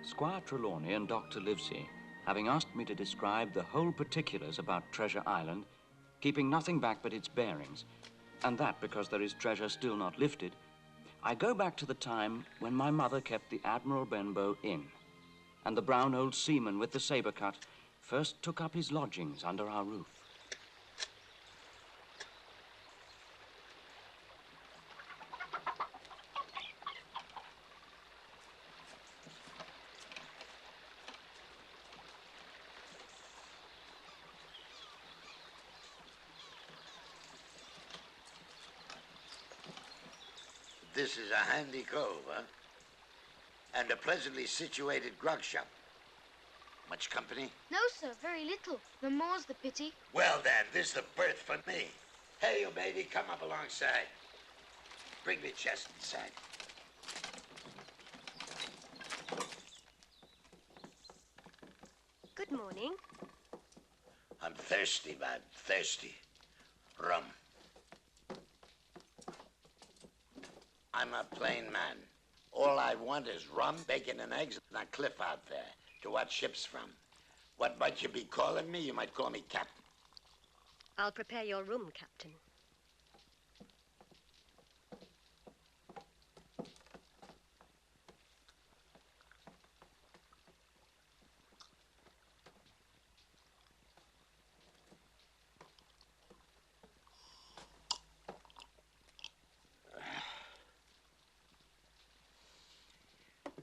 Squire Trelawney and Dr. Livesey, having asked me to describe the whole particulars about Treasure Island, keeping nothing back but its bearings, and that because there is treasure still not lifted, I go back to the time when my mother kept the Admiral Benbow Inn, and the brown old seaman with the saber cut first took up his lodgings under our roof. This is a handy cove, huh? And a pleasantly situated grog shop. Much company? No, sir, very little. The more's the pity. Well, then, this is the berth for me. Hey, you matey, come up alongside. Bring the chest inside. Good morning. I'm thirsty, man, thirsty. Rum. I'm a plain man. All I want is rum, bacon, and eggs on a cliff out there to watch ships from. What might you be calling me? You might call me Captain. I'll prepare your room, Captain.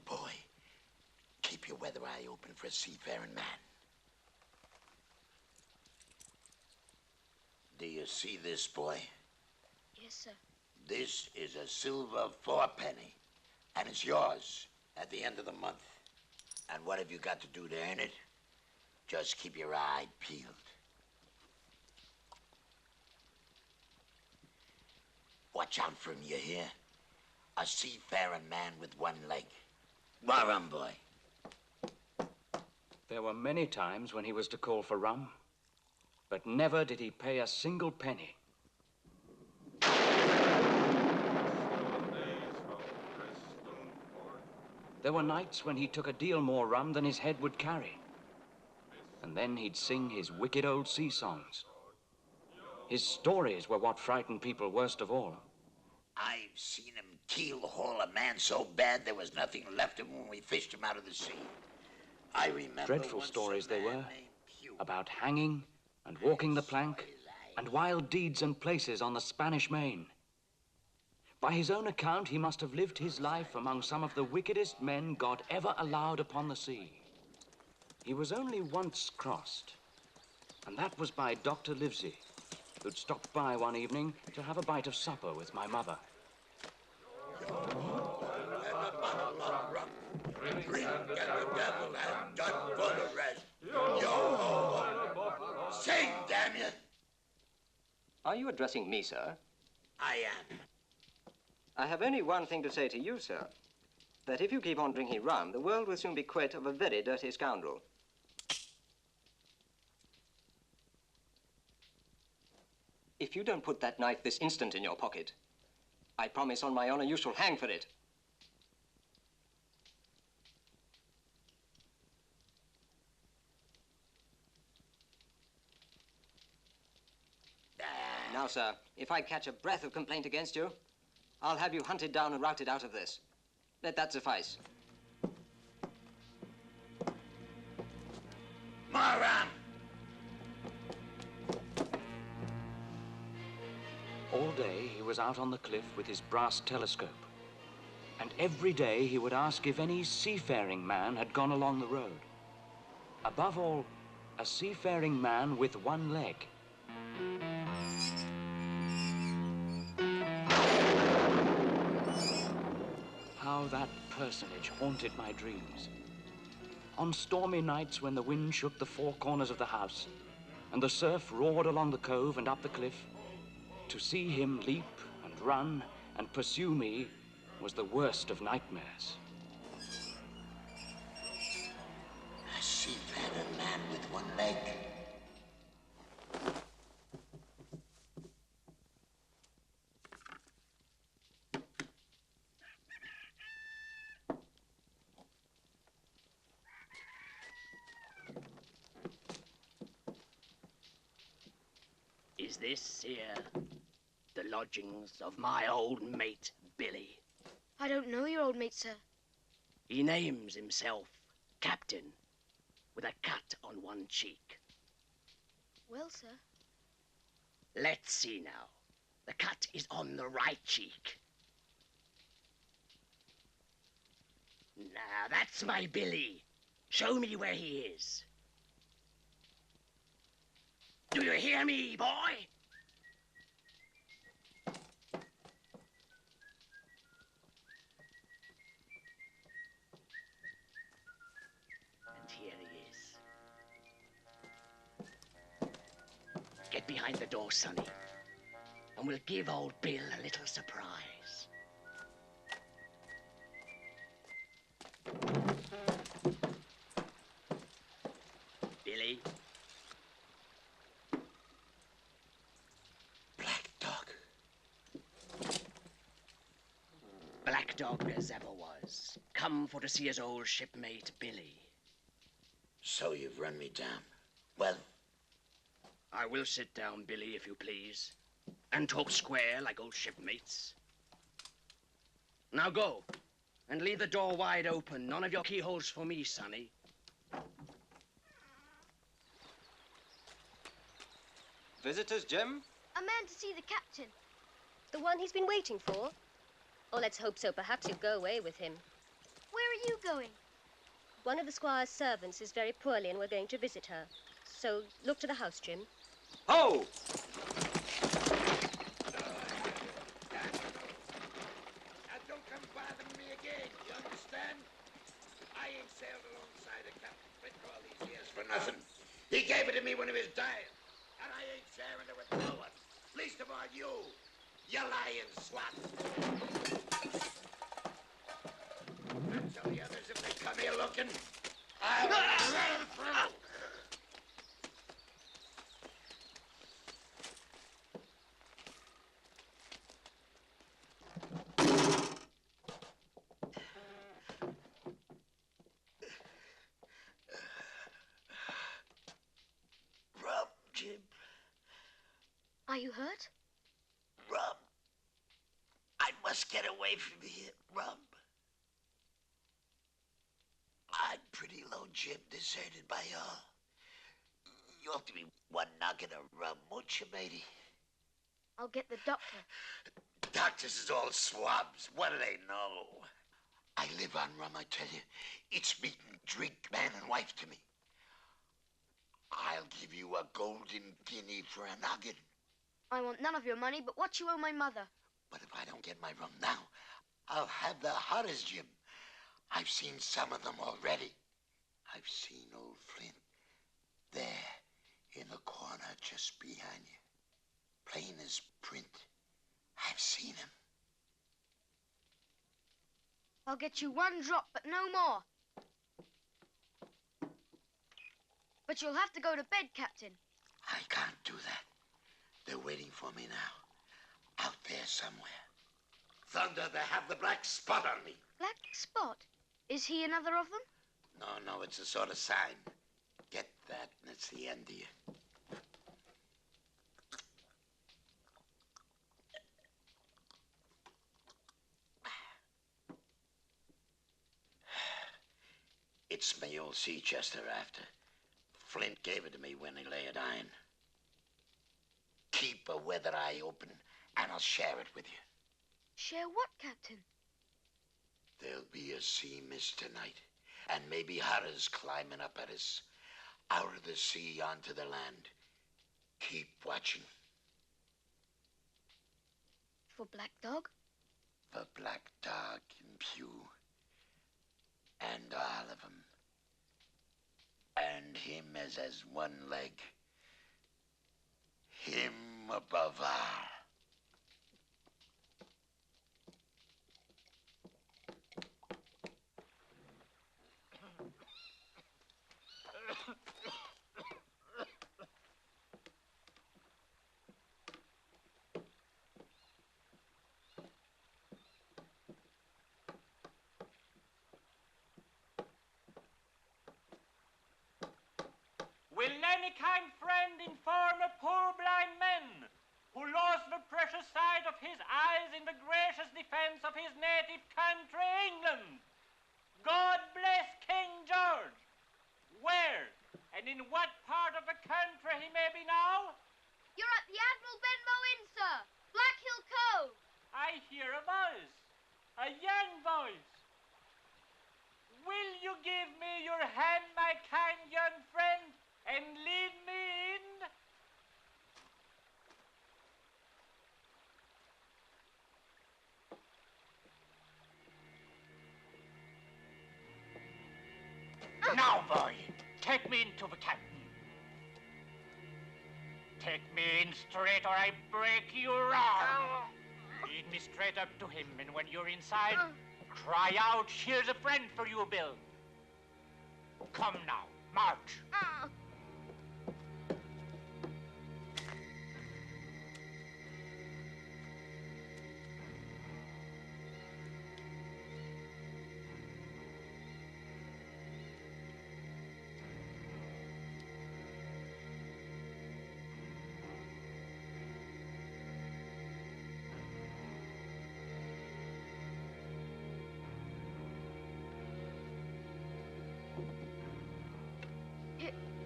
Boy, keep your weather eye open for a seafaring man. Do you see this, boy? Yes, sir. This is a silver fourpenny, and it's yours at the end of the month. And what have you got to do to earn it? Just keep your eye peeled. Watch out for him, you hear? A seafaring man with one leg. More rum, boy. There were many times when he was to call for rum, but never did he pay a single penny. There were nights when he took a deal more rum than his head would carry. And then he'd sing his wicked old sea songs. His stories were what frightened people worst of all. I've seen him keel-haul a man so bad there was nothing left of him when we fished him out of the sea. I remember Dreadful stories they were, about hanging and walking the plank and wild deeds and places on the Spanish Main. By his own account, he must have lived his life among some of the wickedest men God ever allowed upon the sea. He was only once crossed, and that was by Dr. Livesey, who'd stopped by one evening to have a bite of supper with my mother. Drink and the devil has done for the rest. Yo! Sing, damn you! Are you addressing me, sir? I am. I have only one thing to say to you, sir. That if you keep on drinking rum, the world will soon be quit of a very dirty scoundrel. If you don't put that knife this instant in your pocket, I promise on my honor you shall hang for it. Now, sir, if I catch a breath of complaint against you, I'll have you hunted down and routed out of this. Let that suffice. More rum! All day he was out on the cliff with his brass telescope. And every day he would ask if any seafaring man had gone along the road. Above all, a seafaring man with one leg. How that personage haunted my dreams. On stormy nights when the wind shook the four corners of the house and the surf roared along the cove and up the cliff, to see him leap and run and pursue me was the worst of nightmares. A seafaring man with one leg. Is this here the lodgings of my old mate, Billy? I don't know your old mate, sir. He names himself Captain, with a cut on one cheek. Well, sir. Let's see now. The cut is on the right cheek. Now, that's my Billy. Show me where he is. Do you hear me, boy? And here he is. Get behind the door, Sonny, and we'll give old Bill a little surprise. Billy? Black dog. Black dog as ever was. Come for to see his old shipmate, Billy. So you've run me down. Well, I will sit down, Billy, if you please, and talk square like old shipmates. Now go, and leave the door wide open. None of your keyholes for me, Sonny. Visitors, Jim? A man to see the captain. The one he's been waiting for? Oh, let's hope so. Perhaps you'll go away with him. Where are you going? One of the squire's servants is very poorly and we're going to visit her. So look to the house, Jim. Ho! Now don't come bothering me again, you understand? I ain't sailed alongside of Captain Flint all these years for nothing. He gave it to me when he was dying, and I ain't sharing it with no one. Least of all you lying swat. And tell the others if they come here looking, I'll let them through. Rub, Jim. Are you hurt? Rub. I must get away from here, Rub. I'm pretty low, Jim, deserted by y'all. You ought to be one noggin of rum, won't you, matey? I'll get the doctor. Doctors is all swabs. What do they know? I live on rum, I tell you. It's meat and drink, man and wife to me. I'll give you a golden guinea for a noggin. I want none of your money but what you owe my mother. But if I don't get my rum now, I'll have the hottest, Jim. I've seen some of them already. I've seen old Flint there in the corner just behind you. Plain as print. I've seen him. I'll get you one drop, but no more. But you'll have to go to bed, Captain. I can't do that. They're waiting for me now. Out there somewhere. Thunder, they have the black spot on me. Black Spot? Is he another of them? No, it's a sort of sign. Get that, and it's the end of you. It's my old sea chest they're after. Flint gave it to me when he lay a dying. Keep a weather eye open, and I'll share it with you. Share what, Captain? There'll be a sea mist tonight, and maybe horrors climbing up at us, out of the sea onto the land. Keep watching. For Black Dog? For Black Dog and Pew, and all of 'em. And him as has one leg. Him above all. Will any kind friend inform a poor blind man lost the precious sight of his eyes in the gracious defense of his native country, England. God bless King George. Where and in what part of the country he may be now? You're at the Admiral Benbow Inn, sir. Black Hill Cove. I hear a voice, a young voice. Will you give me your hand, my kind young friend, and lead me in? Now, boy, take me into the captain. Take me in straight or I break you arm. Lead me straight up to him, and when you're inside, cry out, here's a friend for you, Bill. Come now, march.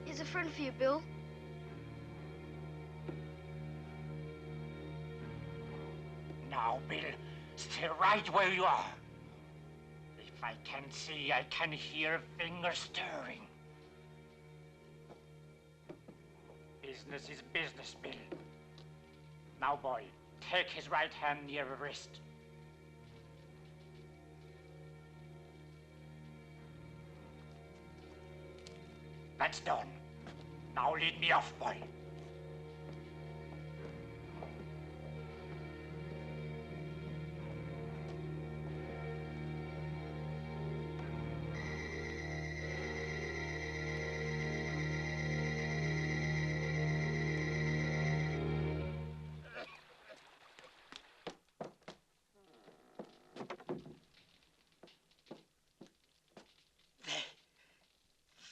Here's a friend for you, Bill. Now, Bill, stay right where you are. If I can see, I can hear fingers stirring. Business is business, Bill. Now, boy, take his right hand near the wrist. That's done. Now lead me off, boy.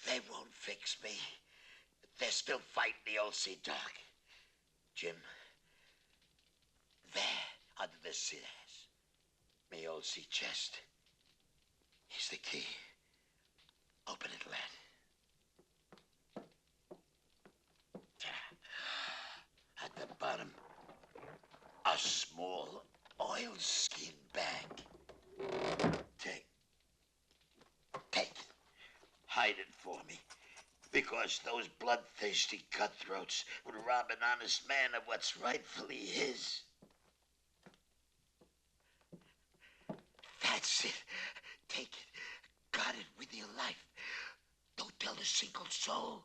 They won't fix me. They're still fighting the old sea dog. Jim, there, under the stairs, my old sea chest. Here's the key. Open it, lad. At the bottom, a small oilskin bag. Take it. Hide it for me. Because those bloodthirsty cutthroats would rob an honest man of what's rightfully his. That's it. Take it. Guard it with your life. Don't tell a single soul.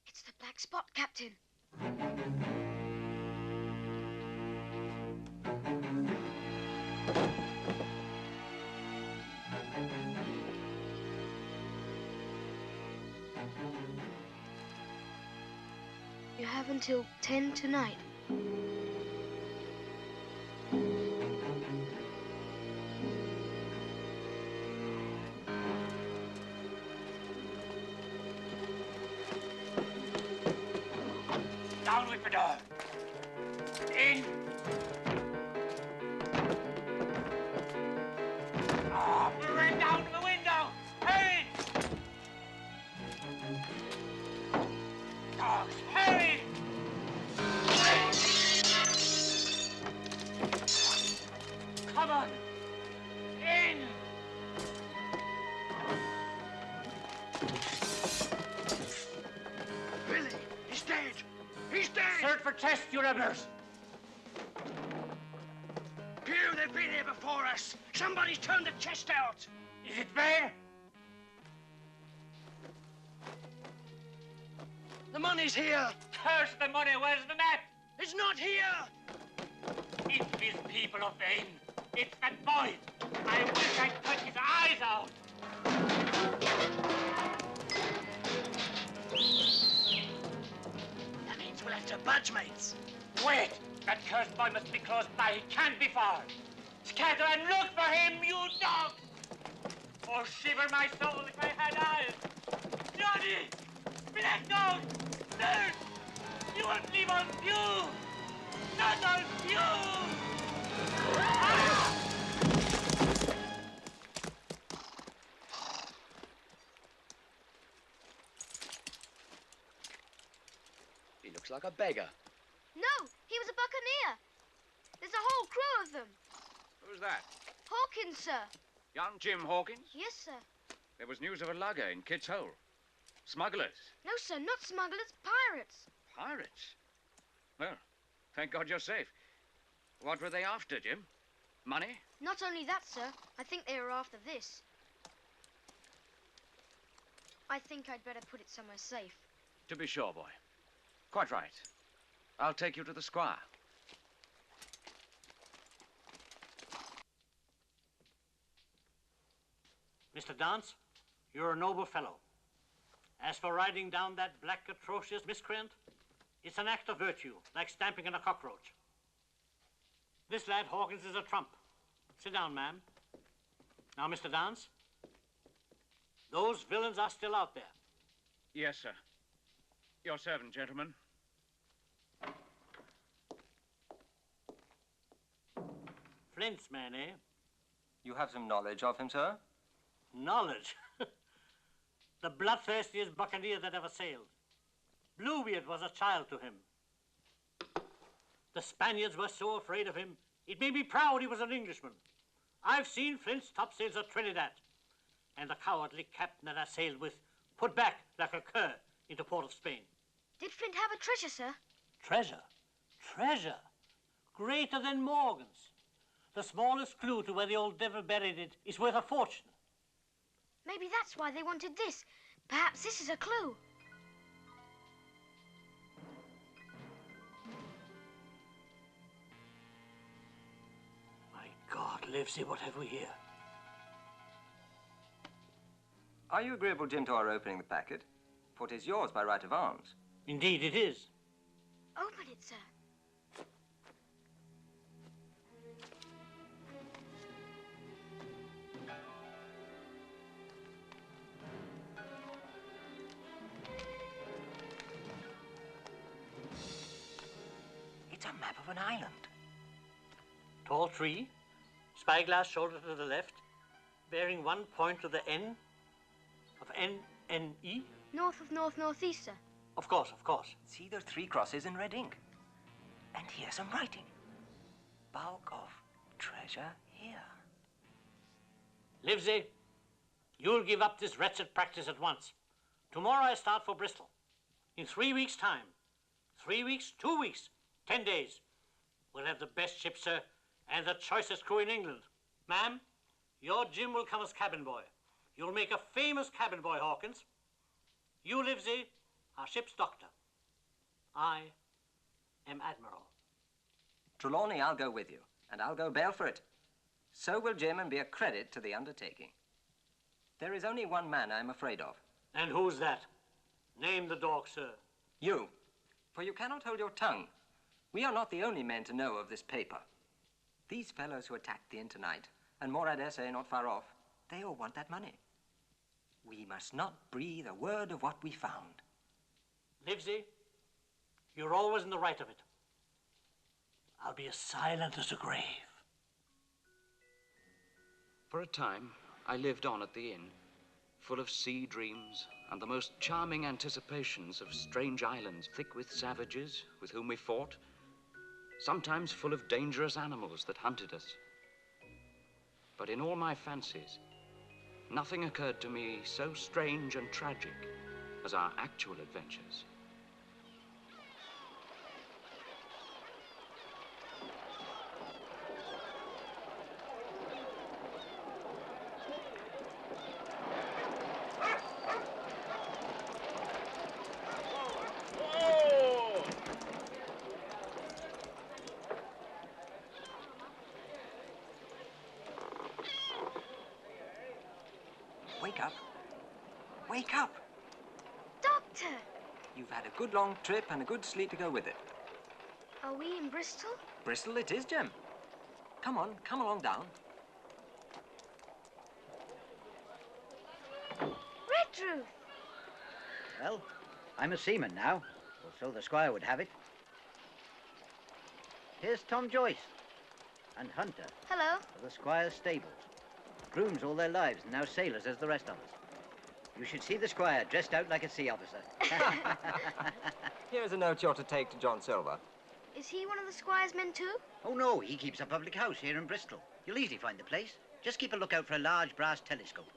It's the black spot, Captain. You have until 10 tonight. Down with the door. In. Bring down to the window. Hurry! Dogs, hurry! Come on. In. Billy, he's dead. He's dead. Search for chest, you rebels. Pew, they've been here before us. Somebody's turned the chest out. Is it fair? The money's here. Curse the money. Where's the map? It's not here. It's these people of the inn. It's that boy. I wish I'd cut his eyes out. That means we'll have to budge, mates. Wait! That cursed boy must be close by. He can't be far. Scatter and look for him, you dog! Or shiver my soul if I had eyes. Johnny! Black dog! Nerd! You won't leave on you! Not on you! He looks like a beggar. No, he was a buccaneer. There's a whole crew of them. Who's that? Hawkins, sir. Young Jim Hawkins? Yes, sir. There was news of a lugger in Kidd's Hole. Smugglers. No, sir, not smugglers, pirates. Pirates? Well, thank God you're safe. What were they after, Jim? Money? Not only that, sir, I think they were after this. I think I'd better put it somewhere safe. To be sure, boy. Quite right. I'll take you to the squire. Mr. Dance, you're a noble fellow. As for riding down that black, atrocious miscreant, it's an act of virtue, like stamping on a cockroach. This lad Hawkins is a trump. Sit down, ma'am. Now, Mr. Dance, those villains are still out there. Yes, sir. Your servant, gentlemen. Flint's man, eh? You have some knowledge of him, sir? Knowledge. The bloodthirstiest buccaneer that ever sailed. Bluebeard was a child to him. The Spaniards were so afraid of him, it made me proud he was an Englishman. I've seen Flint's topsails at Trinidad, and the cowardly captain that I sailed with put back like a cur into port of Spain. Did Flint have a treasure, sir? Treasure? Treasure? Greater than Morgan's. The smallest clue to where the old devil buried it is worth a fortune. Maybe that's why they wanted this. Perhaps this is a clue. My God, Livesey, what have we here? Are you agreeable, Jim, to our opening the packet? For it is yours by right of arms. Indeed it is. Open it, sir. It's a map of an island. Tall tree, spyglass shoulder to the left, bearing one point to the N of N-N-E. North of north-northeast, sir. Of course, of course. See those 3 crosses in red ink? And here's some writing. Bulk of treasure here. Livesey, you'll give up this wretched practice at once. Tomorrow I start for Bristol. In 3 weeks' time. 3 weeks, 2 weeks, 10 days. We'll have the best ship, sir, and the choicest crew in England. Ma'am, your Jim will come as cabin boy. You'll make a famous cabin boy, Hawkins. You, Livesey, our ship's doctor. I am Admiral. Trelawney, I'll go with you, and I'll go bail for it. So will Jim, and be a credit to the undertaking. There is only one man I'm afraid of. And who's that? Name the dog, sir. You, for you cannot hold your tongue. We are not the only men to know of this paper. These fellows who attacked the inn tonight, and more I dare say not far off, they all want that money. We must not breathe a word of what we found. Livesey, you're always in the right of it. I'll be as silent as a grave. For a time, I lived on at the inn, full of sea dreams and the most charming anticipations of strange islands, thick with savages with whom we fought, sometimes full of dangerous animals that hunted us. But in all my fancies, nothing occurred to me so strange and tragic as our actual adventures. Wake up. Wake up! Doctor! You've had a good long trip and a good sleep to go with it. Are we in Bristol? Bristol it is, Jim. Come on, come along down. Redruth! Well, I'm a seaman now, or so the squire would have it. Here's Tom Joyce and Hunter. Hello. Of the squire's stables. Grooms all their lives and now sailors as the rest of us. You should see the squire dressed out like a sea officer. Here's a note you're to take to John Silver. Is he one of the squire's men too? Oh, no, he keeps a public house here in Bristol. You'll easily find the place. Just keep a lookout for a large brass telescope.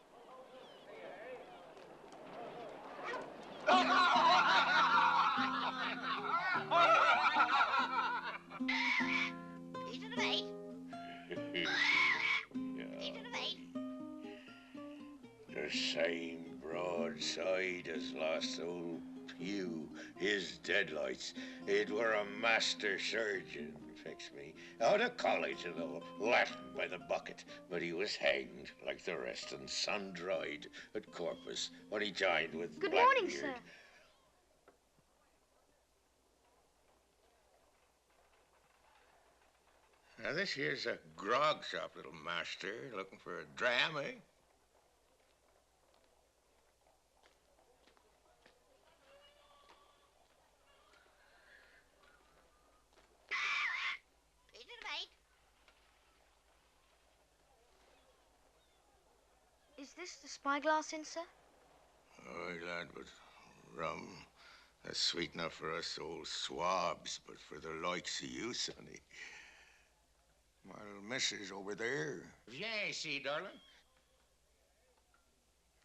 Piece of the mate. Piece of the mate. The same broadside as lost old Pew, his deadlights. It were a master surgeon, fix me. Out of college and all, Latin by the bucket. But he was hanged like the rest and sun-dried at Corpus when he joined with Good morning, Blackbeard. sir. Now, this here's a grog shop, little master, looking for a dram, eh? Piece of the mate. Is this the spyglass in, sir? Aye, lad, but rum. That's sweet enough for us old swabs, but for the likes of you, sonny. My little missus over there. If you ain't see, darling.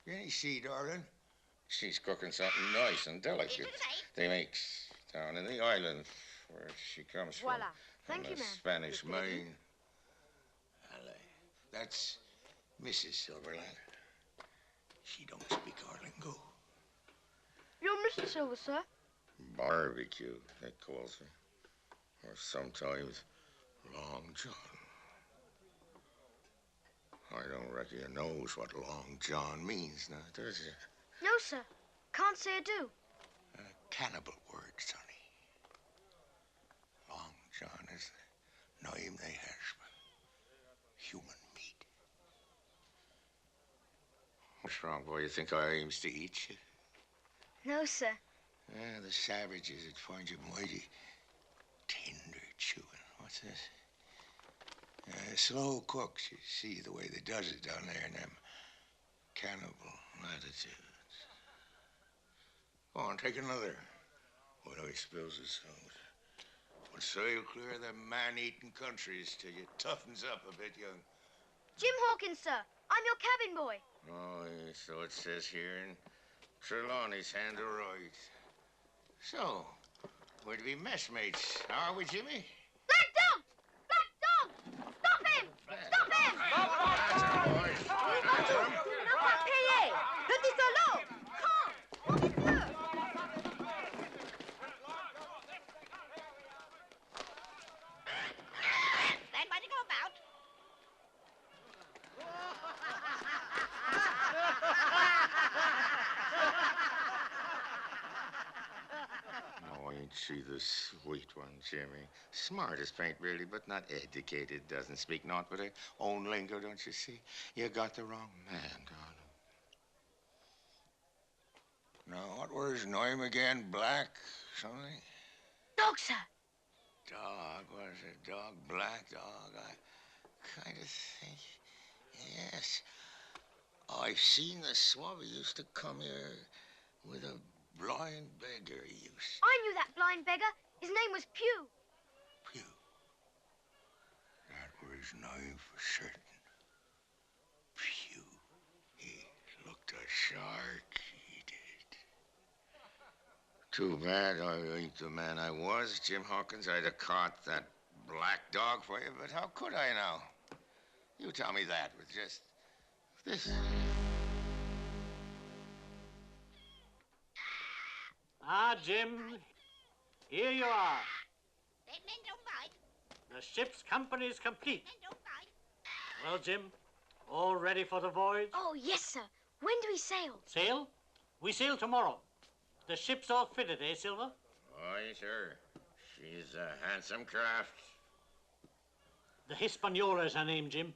If you ain't see, darling. She's cooking something nice and delicate. They makes down in the island where she comes Voila. from. Thank in you, the ma'am. Spanish Main. That's Mrs. Silverland. She don't speak our lingo. You're Mr. Silver, sir. Barbecue, they calls her. Or sometimes Long John. I don't reckon you knows what Long John means now, does you? No, sir. Can't say I do. A cannibal word, sonny. Long John is the name they has for human meat. What's wrong, boy? You think I aims to eat you? No, sir. Yeah, the savages would find you mighty tender chewing. What's this? Slow cooks, you see the way they does it down there in them cannibal latitudes. Go on, take another. What he spills his out. But sail clear of them man-eating countries till you toughens up a bit, young. Jim Hawkins, sir. I'm your cabin boy. Oh, so it says here in Trelawney's hand to write. So, we're to be messmates, are we, Jimmy? Black dog! Black dog! Stop him! Stop him! That might go about. Oh, ain't she the sweet one, Jimmy? Smart as paint, really, but not educated. Doesn't speak naught but her own lingo, don't you see? You got the wrong man, darling. Now, what was his name again? Black something? Dog, sir. Dog, what is it? Dog, black dog? I kind of think, yes. I've seen the swab. He used to come here with a blind beggar he used. I knew that blind beggar. His name was Pew. Pew. That was his name for certain. Pew. He looked a shark, he did. Too bad I ain't the man I was, Jim Hawkins. I'd have caught that black dog for you, but how could I now? You tell me that with just this. Ah, Jim, here you are. That men don't bite. The ship's company is complete. Men don't bite. Well, Jim, all ready for the voyage? Oh, yes, sir. When do we sail? Sail? We sail tomorrow. The ship's all fitted, eh, Silver? Aye, sir. She's a handsome craft. The Hispaniola is her name, Jim.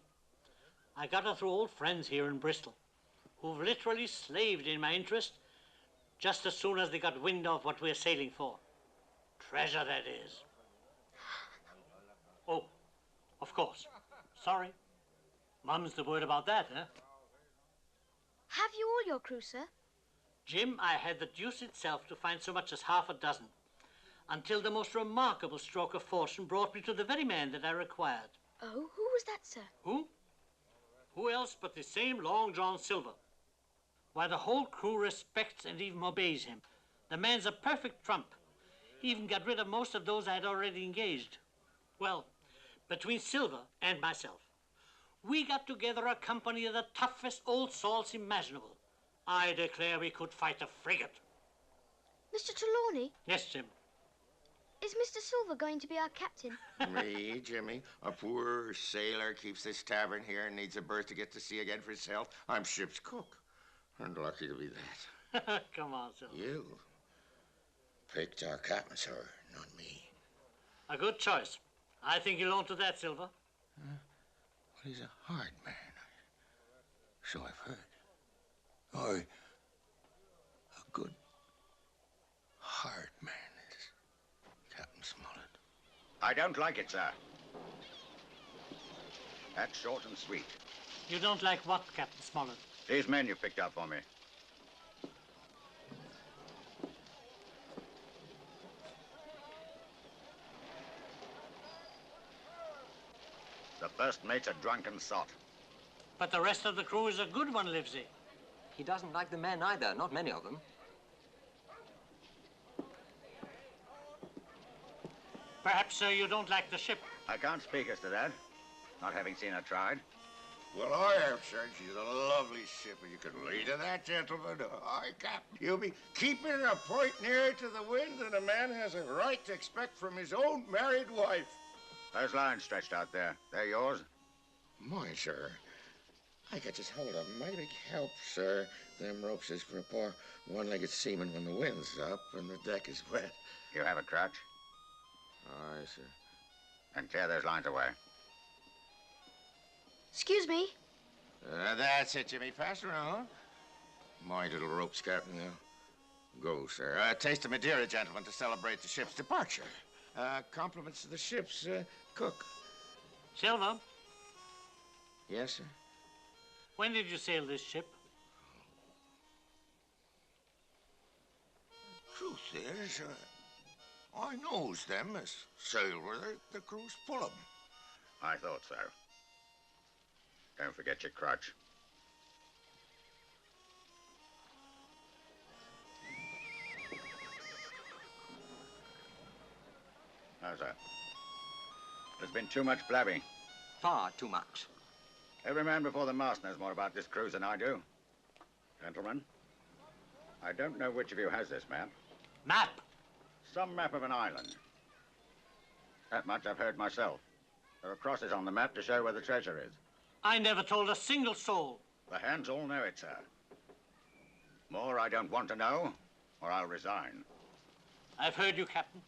I got her through old friends here in Bristol, who've literally slaved in my interest just as soon as they got wind of what we're sailing for. Treasure, that is. Oh, of course. Sorry. Mum's the word about that, eh? Have you all your crew, sir? Jim, I had the deuce itself to find so much as half a dozen, until the most remarkable stroke of fortune brought me to the very man that I required. Oh, who was that, sir? Who? Who else but the same Long John Silver? Why, the whole crew respects and even obeys him. The man's a perfect trump. He even got rid of most of those I had already engaged. Well, between Silver and myself, we got together a company of the toughest old salts imaginable. I declare we could fight a frigate. Mr. Trelawney? Yes, Jim. Is Mr. Silver going to be our captain? Me, Jimmy, a poor sailor keeps this tavern here and needs a berth to get to sea again for himself. I'm ship's cook, and lucky to be that. Come on, Silver. You picked our captain, sir, not me. A good choice. I think you'll own to that, Silver. Well, he's a hard man. So I've heard. Oh, a good, hard man is Captain Smollett. I don't like it, sir. That's short and sweet. You don't like what, Captain Smollett? These men you picked up for me. The first mate's a drunken sot. But the rest of the crew is a good one, Livesey. He doesn't like the men either, not many of them. Perhaps, sir, you don't like the ship. I can't speak as to that, not having seen her tried. Well, I have, sir. She's a lovely ship, and you can lead to that, gentlemen. Aye, Captain. You'll be keeping a point nearer to the wind than a man has a right to expect from his own married wife. Those lines stretched out there, they're yours? Mine, sir. I could just hold a mighty help, sir. Them ropes is for a poor one-legged seaman when the wind's up and the deck is wet. You have a crutch? Aye, sir. And tear those lines away. Excuse me. That's it, Jimmy. Pass around. My little ropes, Captain. Go, sir. A taste of Madeira, gentlemen, to celebrate the ship's departure. Compliments to the ship's cook. Silver? Yes, sir? When did you sail this ship? Truth is, I knows them as sail with her. The crew's full of 'em. I thought so. Don't forget your crutch. How's that? There's been too much blabbing. Far too much. Every man before the mast knows more about this cruise than I do. Gentlemen, I don't know which of you has this map. Map? Some map of an island. That much I've heard myself. There are crosses on the map to show where the treasure is. I never told a single soul. The hands all know it, sir. More I don't want to know, or I'll resign. I've heard you, Captain.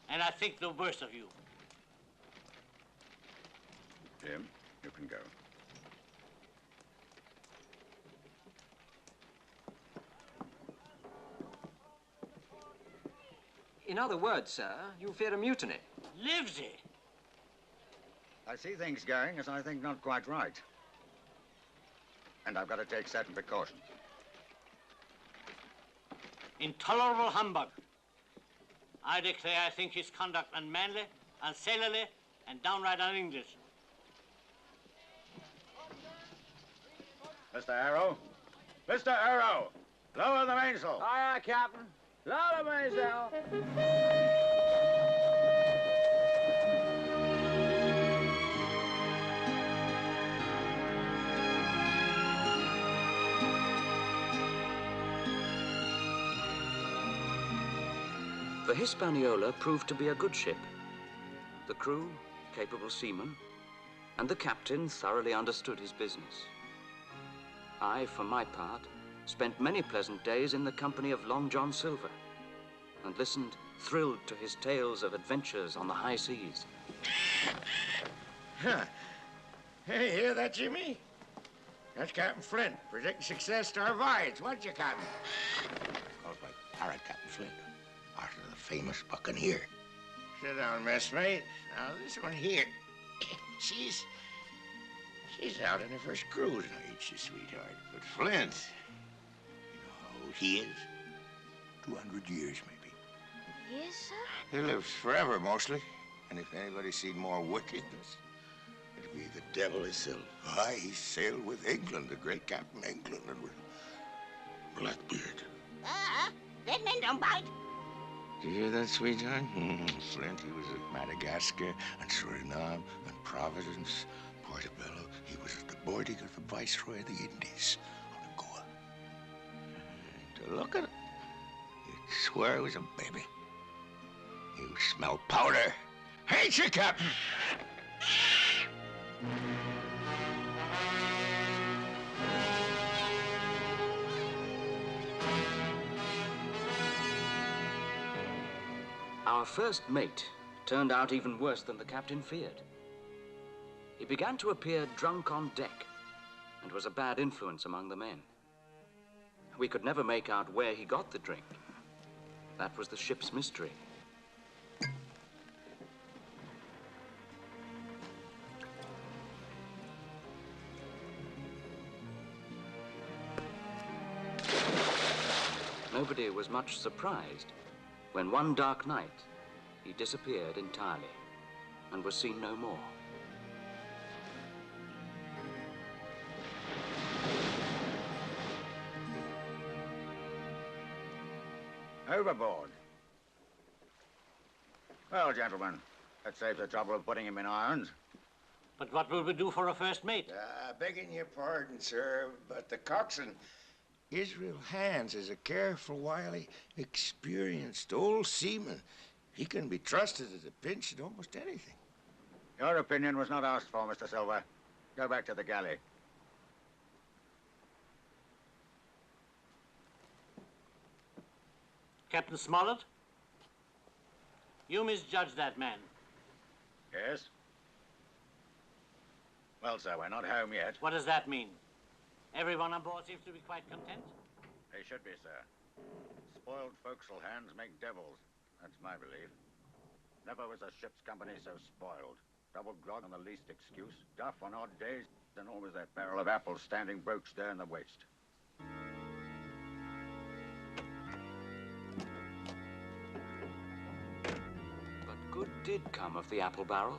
And I think the worst of you. Jim, you can go. In other words, sir, you fear a mutiny. Livesey! I see things going as I think not quite right. And I've got to take certain precautions. Intolerable humbug. I declare I think his conduct unmanly, unsailorly, and downright un-English. Mr. Arrow? Mr. Arrow! Lower the mainsail! Aye, aye, Captain. Lower the mainsail. The Hispaniola proved to be a good ship. The crew, capable seamen, and the captain thoroughly understood his business. I, for my part, spent many pleasant days in the company of Long John Silver and listened, thrilled to his tales of adventures on the high seas. Huh. Hey, hear that, Jimmy? That's Captain Flint, predicting success to our voyage. What you, Captain? Our Captain Flint, after the famous buccaneer. Sit down, messmate. Now, this one here, she's out on her first cruise. Now, ain't she, sweetheart? But Flint, you know how old he is? 200 years, maybe. Yes, sir? He lives forever, mostly. And if anybody seen more wickedness, it'd be the devil himself. Aye, he sailed with England, the great Captain England, and with Blackbeard. Dead men don't bite. Did you hear that, sweetheart? Flint, he was at Madagascar and Suriname and Providence, Portobello. He was at the boarding of the Viceroy of the Indies on Goa. And to look at him, you'd swear he was a baby. You smell powder. Ain't you, Captain? Our first mate turned out even worse than the captain feared. He began to appear drunk on deck and was a bad influence among the men. We could never make out where he got the drink. That was the ship's mystery. Nobody was much surprised when one dark night he disappeared entirely and was seen no more. Overboard. Well, gentlemen, that saves the trouble of putting him in irons. But what will we do for a first mate? Begging your pardon, sir, but the coxswain, Israel Hands, is a careful, wily, experienced old seaman. He can be trusted at a pinch at almost anything. Your opinion was not asked for, Mr. Silver. Go back to the galley. Captain Smollett? You misjudged that man. Yes? Well, sir, we're not home yet. What does that mean? Everyone on board seems to be quite content? They should be, sir. Spoiled forecastle hands make devils. That's my belief. Never was a ship's company so spoiled. Double grog on the least excuse, duff on odd days, and always that barrel of apples standing broached there in the waist. But good did come of the apple barrel,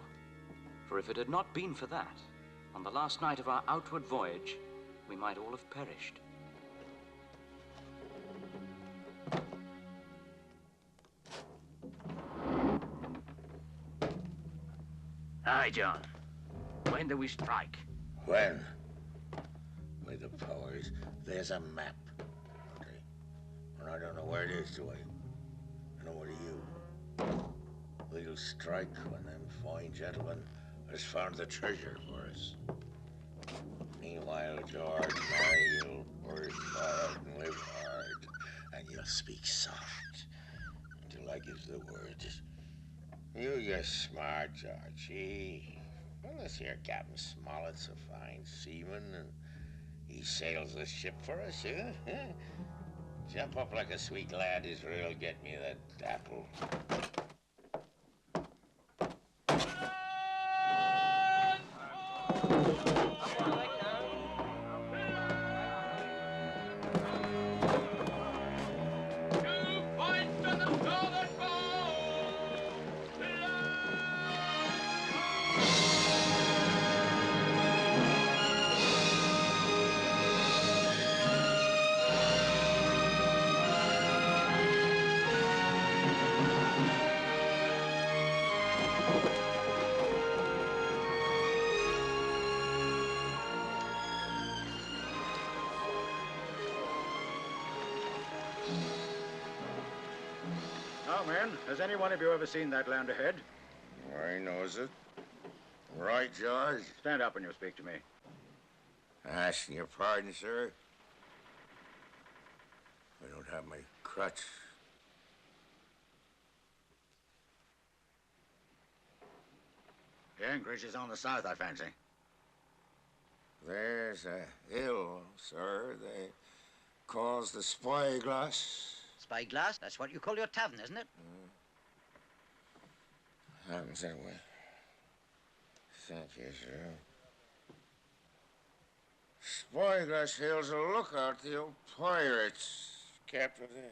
for if it had not been for that, on the last night of our outward voyage, we might all have perished. Aye, John. When do we strike? When? May the powers, there's a map. Okay. And I don't know where it is, do I? And what do you? We'll strike when them fine gentlemen has found the treasure for us. Meanwhile, George, Mary, you'll work hard and live hard, and you'll speak soft until I gives the word. You're smart, Georgie. Well, this here Captain Smollett's a fine seaman, and he sails this ship for us, huh? Jump up like a sweet lad, Israel. Get me that apple. Now, men, has any one of you ever seen that land ahead? I knows it. Right, George? Stand up when you speak to me. Asking your pardon, sir. I don't have my crutch. The anchorage is on the south, I fancy. There's a hill, sir, they calls the Spyglass. Spyglass, that's what you call your tavern, isn't it? Happens anyway. Thank you, sir. Spyglass Hill's a lookout, the old pirates. Captain, they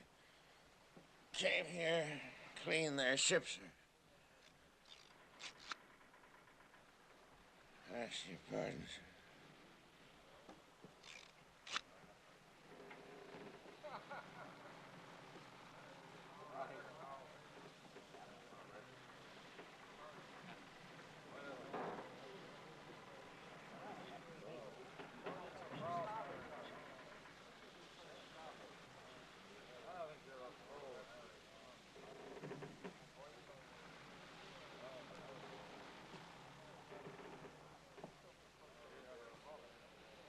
came here, cleaned their ships, sir. Ask your pardon, sir.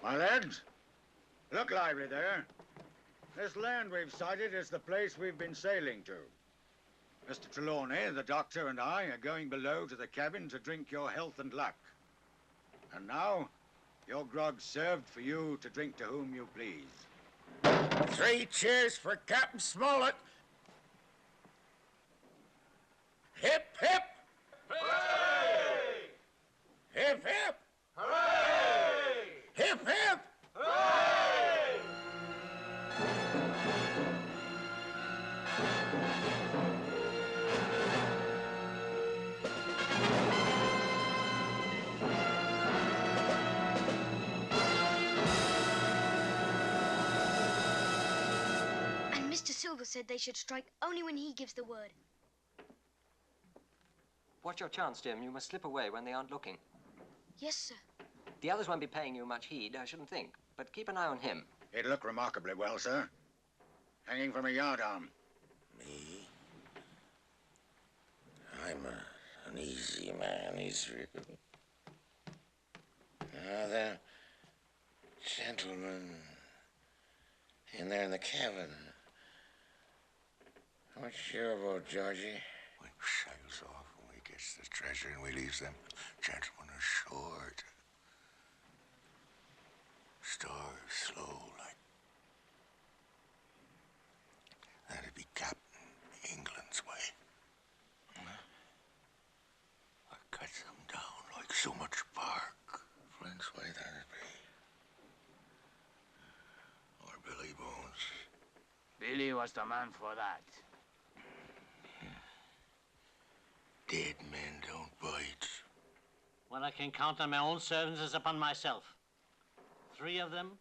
My lads, look lively there. This land we've sighted is the place we've been sailing to. Mr. Trelawney, the doctor, and I are going below to the cabin to drink your health and luck. And now, your grog's served for you to drink to whom you please. 3 cheers for Captain Smollett. Hip, hip! Hooray! Hip, hip! Hooray! Hip, hip! Hooray! And Mr. Silver said they should strike only when he gives the word. Watch your chance, Jim. You must slip away when they aren't looking. Yes, sir. The others won't be paying you much heed, I shouldn't think. But keep an eye on him. He'd look remarkably well, sir. Hanging from a yardarm. Me? I'm an easy man, Israel. Now then, gentlemen, in there in the cabin. What's your boat, Georgie? We sails off when we gets the treasure and we leaves them gentlemen ashore to starve slow like. That'd be Captain England's way. I cut them down like so much bark. Flint's way that'd be. Or Billy Bones. Billy was the man for that. Dead men don't bite. When I can count on my own servants as upon myself. 3 of them,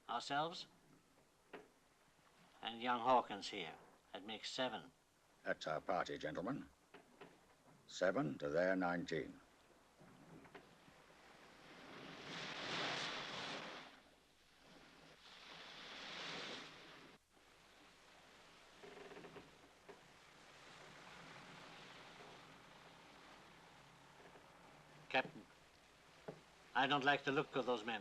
ourselves, and young Hawkins here. That makes 7. That's our party, gentlemen. 7 to their 19. Captain, I don't like the look of those men.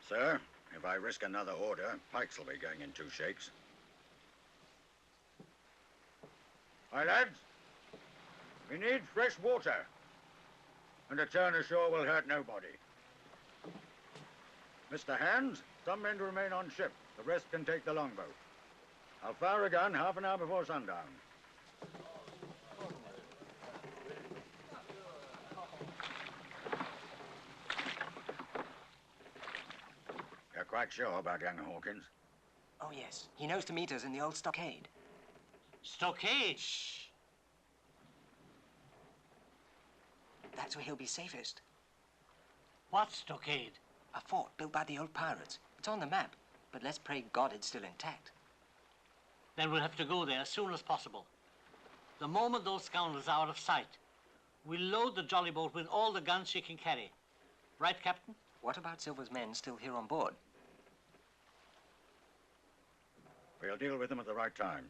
Sir, if I risk another order, pikes will be going in 2 shakes. My lads, we need fresh water. And a turn ashore will hurt nobody. Mr. Hands, some men to remain on ship. The rest can take the longboat. I'll fire a gun half an hour before sundown. You're quite sure about young Hawkins? Oh, yes. He knows to meet us in the old stockade. Stockade? Shh. That's where he'll be safest. What stockade? A fort built by the old pirates. It's on the map, but let's pray God it's still intact. Then we'll have to go there as soon as possible. The moment those scoundrels are out of sight, we'll load the jolly boat with all the guns she can carry. Right, Captain? What about Silver's men still here on board? We'll deal with them at the right time.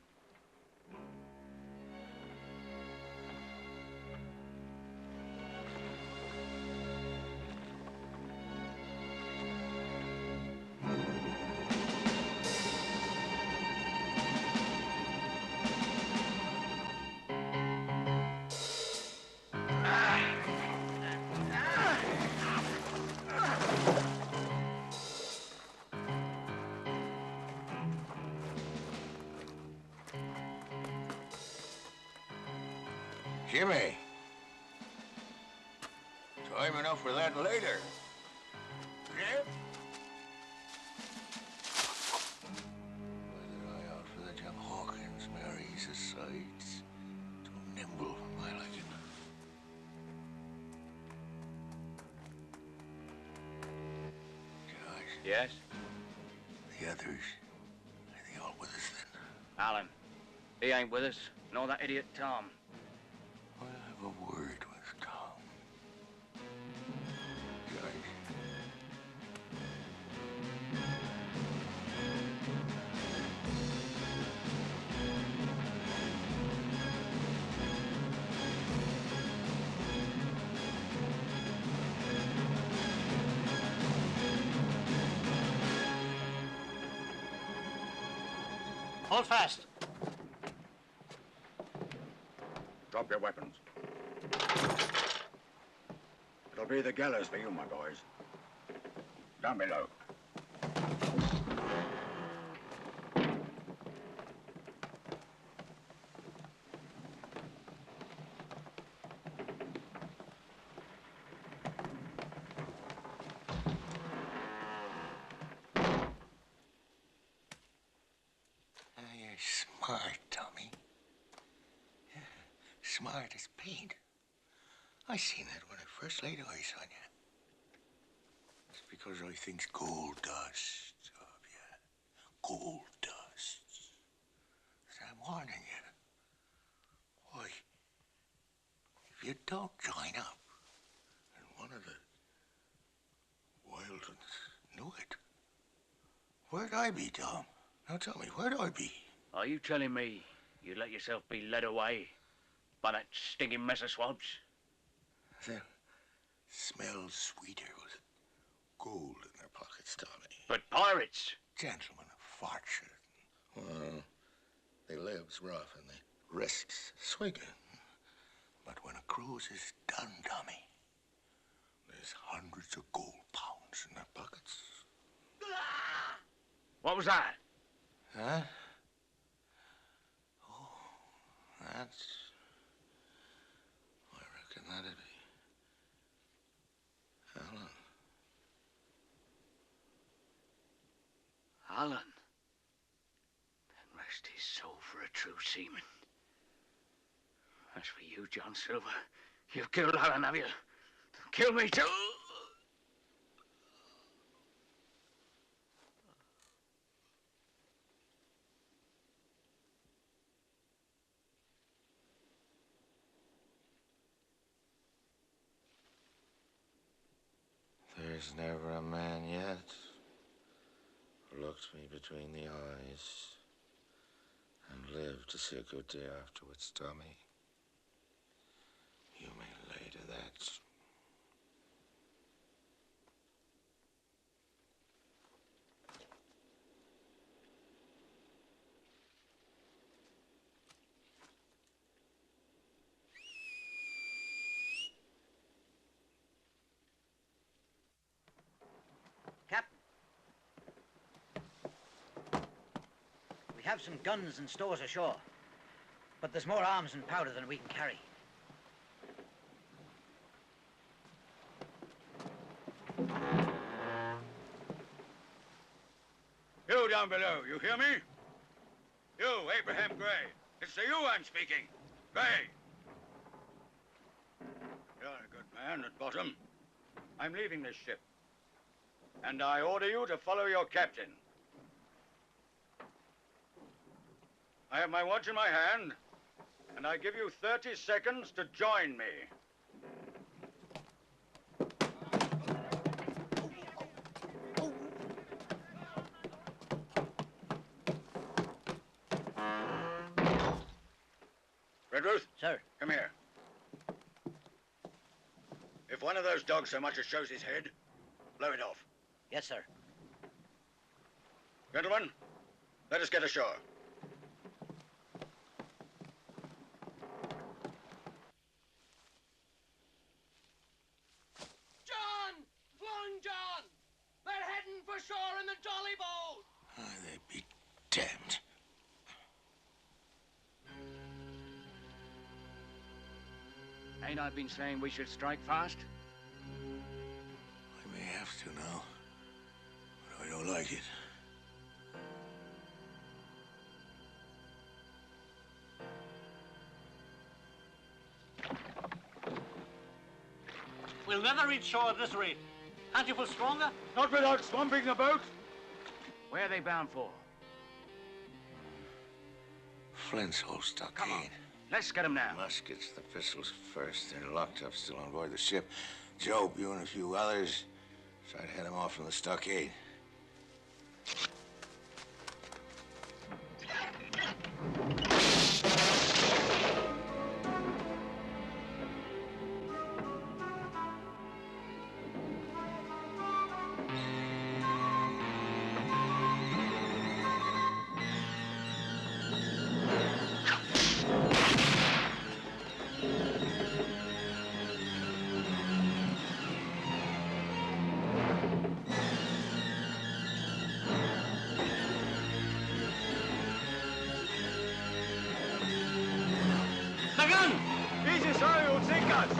Jimmy. Time enough for that later. Jim? With an eye out for the Jim Hawkins, Mary's a sight too nimble for my liking. Josh. Yes? The others, are they all with us then? Alan. He ain't with us, nor that idiot Tom. I'll have a word with Tom. Josh. Hold fast. Drop your weapons. It'll be the gallows for you, my boys. Down below. You're smart, Tommy. Yeah, smart as paint. I seen that when I first laid eyes on you. It's because I thinks gold dust of you. Gold dust. But I'm warning you. Why, if you don't join up, and one of the wild ones knew it, where'd I be, Tom? Now tell me, where'd I be? Are you telling me you let yourself be led away by that stinking mess of swabs? That smells sweeter with gold in their pockets, Tommy. But pirates! Gentlemen of fortune. Well, they lives rough and they risks swigging. But when a cruise is done, Tommy, there's hundreds of gold pounds in their pockets. What was that? Huh? Oh, that's... I reckon that'd be... Alan. Alan? Then rest his soul for a true seaman. As for you, John Silver, you've killed Alan, have you? Kill me too! There's never a man yet who looked me between the eyes and lived to see a good day afterwards, Tommy. You may lay to that. Captain. We have some guns and stores ashore, but there's more arms and powder than we can carry. You down below, you hear me? You, Abraham Gray. It's to you I'm speaking. Gray. You're a good man at bottom. I'm leaving this ship. And I order you to follow your captain. I have my watch in my hand, and I give you 30 seconds to join me. Redruth? Sir. Come here. If one of those dogs so much as shows his head, blow it off. Yes, sir. Gentlemen, let us get ashore. John! Long John! They're heading for shore in the jolly boat! Oh, they be damned. Ain't I been saying we should strike fast? I may have to now, but I don't like it. We'll never reach shore at this rate. Can't you pull stronger? Not without swamping the boat. Where are they bound for? Flint's whole stockade. Come on, let's get them now. Muskets, the pistols first. They're locked up still on board the ship. Job, you and a few others try to head them off from the stockade. Easy, sir, you'll sink us.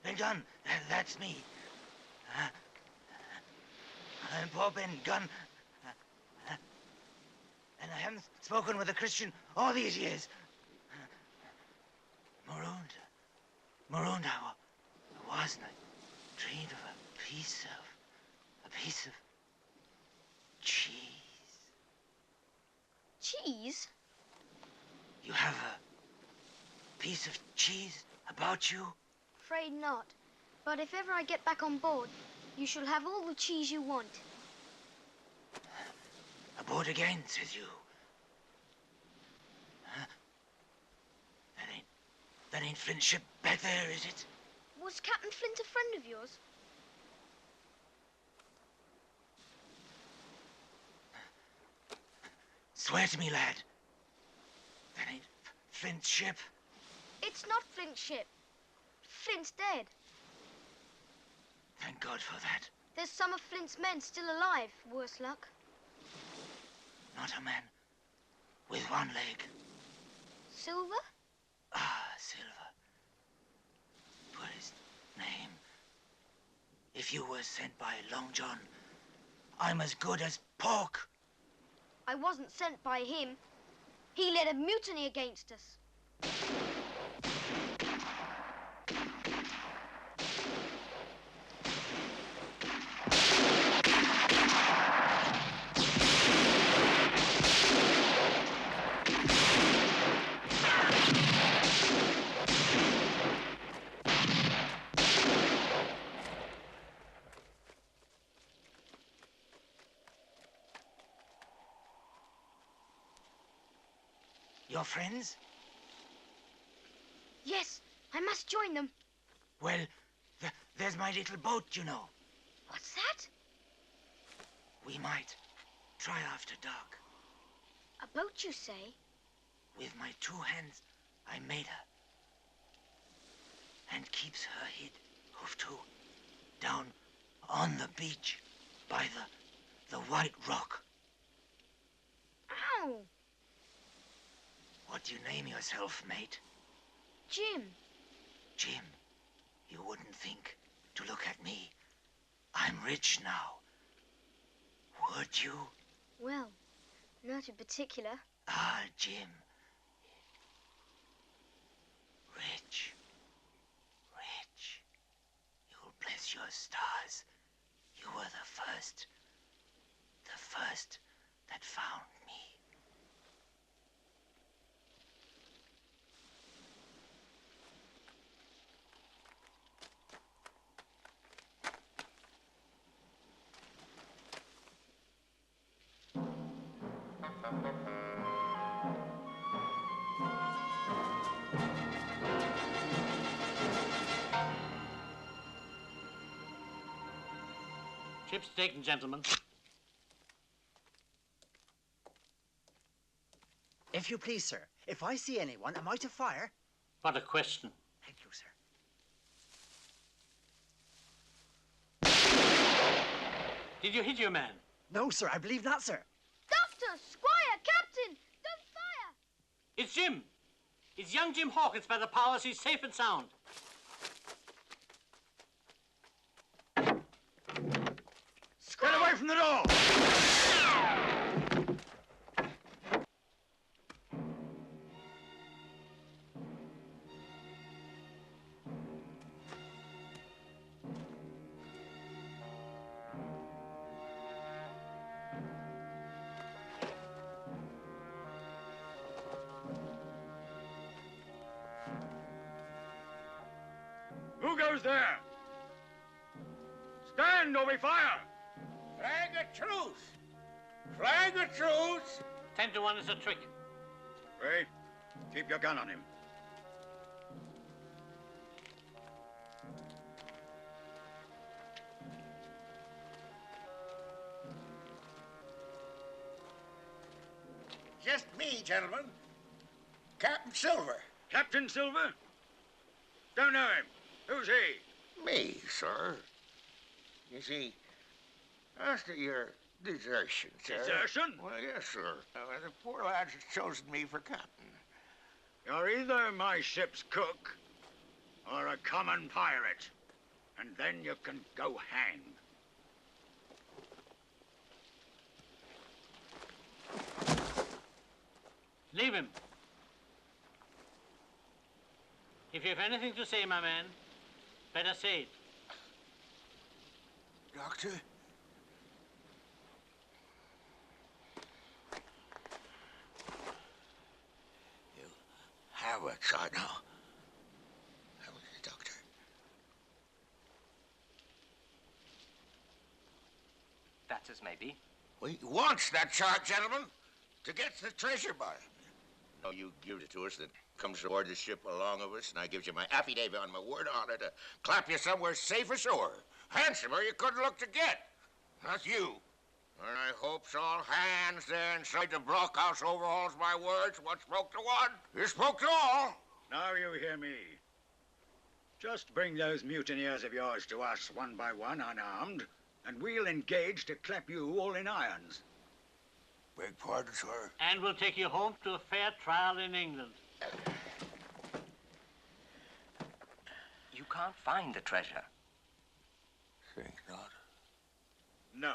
Ben Gunn, that's me. I'm poor Ben Gunn. And I haven't spoken with a Christian all these years. Marooned I was, and I dreamed of a piece of cheese. Cheese? You have a piece of cheese about you? Afraid not. But if ever I get back on board, you shall have all the cheese you want. Aboard again, says you. Huh? That ain't Flint's ship back there, is it? Was Captain Flint a friend of yours? Swear to me, lad. That ain't Flint's ship. It's not Flint's ship. Flint's dead. Thank God for that. There's some of Flint's men still alive, worse luck. Not a man with one leg. Silver? Ah, Silver. Put his name. If you were sent by Long John, I'm as good as pork. I wasn't sent by him. He led a mutiny against us. Your friends? Yes, I must join them. Well, there's my little boat, you know. What's that? We might try after dark. A boat, you say? With my 2 hands, I made her. And keeps her hid, hoof to, down on the beach by the white rock. Ow! What do you name yourself, mate? Jim. Jim, you wouldn't think to look at me. I'm rich now. Would you? Well, not in particular. Ah, Jim. Rich. Rich. You'll bless your stars. You were the first that found me. Ship's taken, gentlemen. If you please, sir, if I see anyone, am I to fire? What a question. Thank you, sir. Did you hit your man? No, sir, I believe not, sir. Doctor, Squire, Captain, don't fire! It's Jim. It's young Jim Hawkins by the powers. He's safe and sound. Get away from the door! Who goes there? Stand or we fire! Flag a truce! Flag a truce! 10 to 1 is a trick. Ray, keep your gun on him. Just me, gentlemen. Captain Silver. Captain Silver? Don't know him. Who's he? Me, sir. You see, after your desertion, sir. Desertion? Well, yes, sir. The poor lads have chosen me for captain. You're either my ship's cook or a common pirate. And then you can go hang. Leave him. If you have anything to say, my man, better say it. Doctor? You have a shot now. How is it, Doctor? That's as may be. We wants that shot, gentlemen, to get the treasure by it. No, you give it to us, that comes aboard the ship along of us, and I gives you my affidavit on my word of honor to clap you somewhere safe ashore. Handsomer you couldn't look to get. Not you. And I hopes all hands there inside the blockhouse overhauls my words. What spoke to one, you spoke to all. Now you hear me. Just bring those mutineers of yours to us one by one, unarmed, and we'll engage to clap you all in irons. Beg pardon, sir. And we'll take you home to a fair trial in England. You can't find the treasure. Think not. No.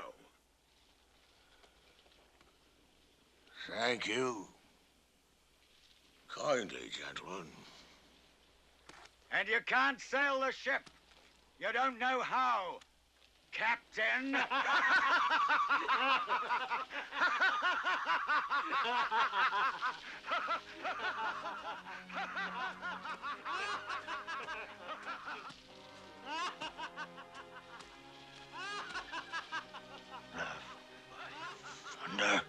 Thank you. Kindly, gentlemen. And you can't sail the ship. You don't know how, Captain. Thunder.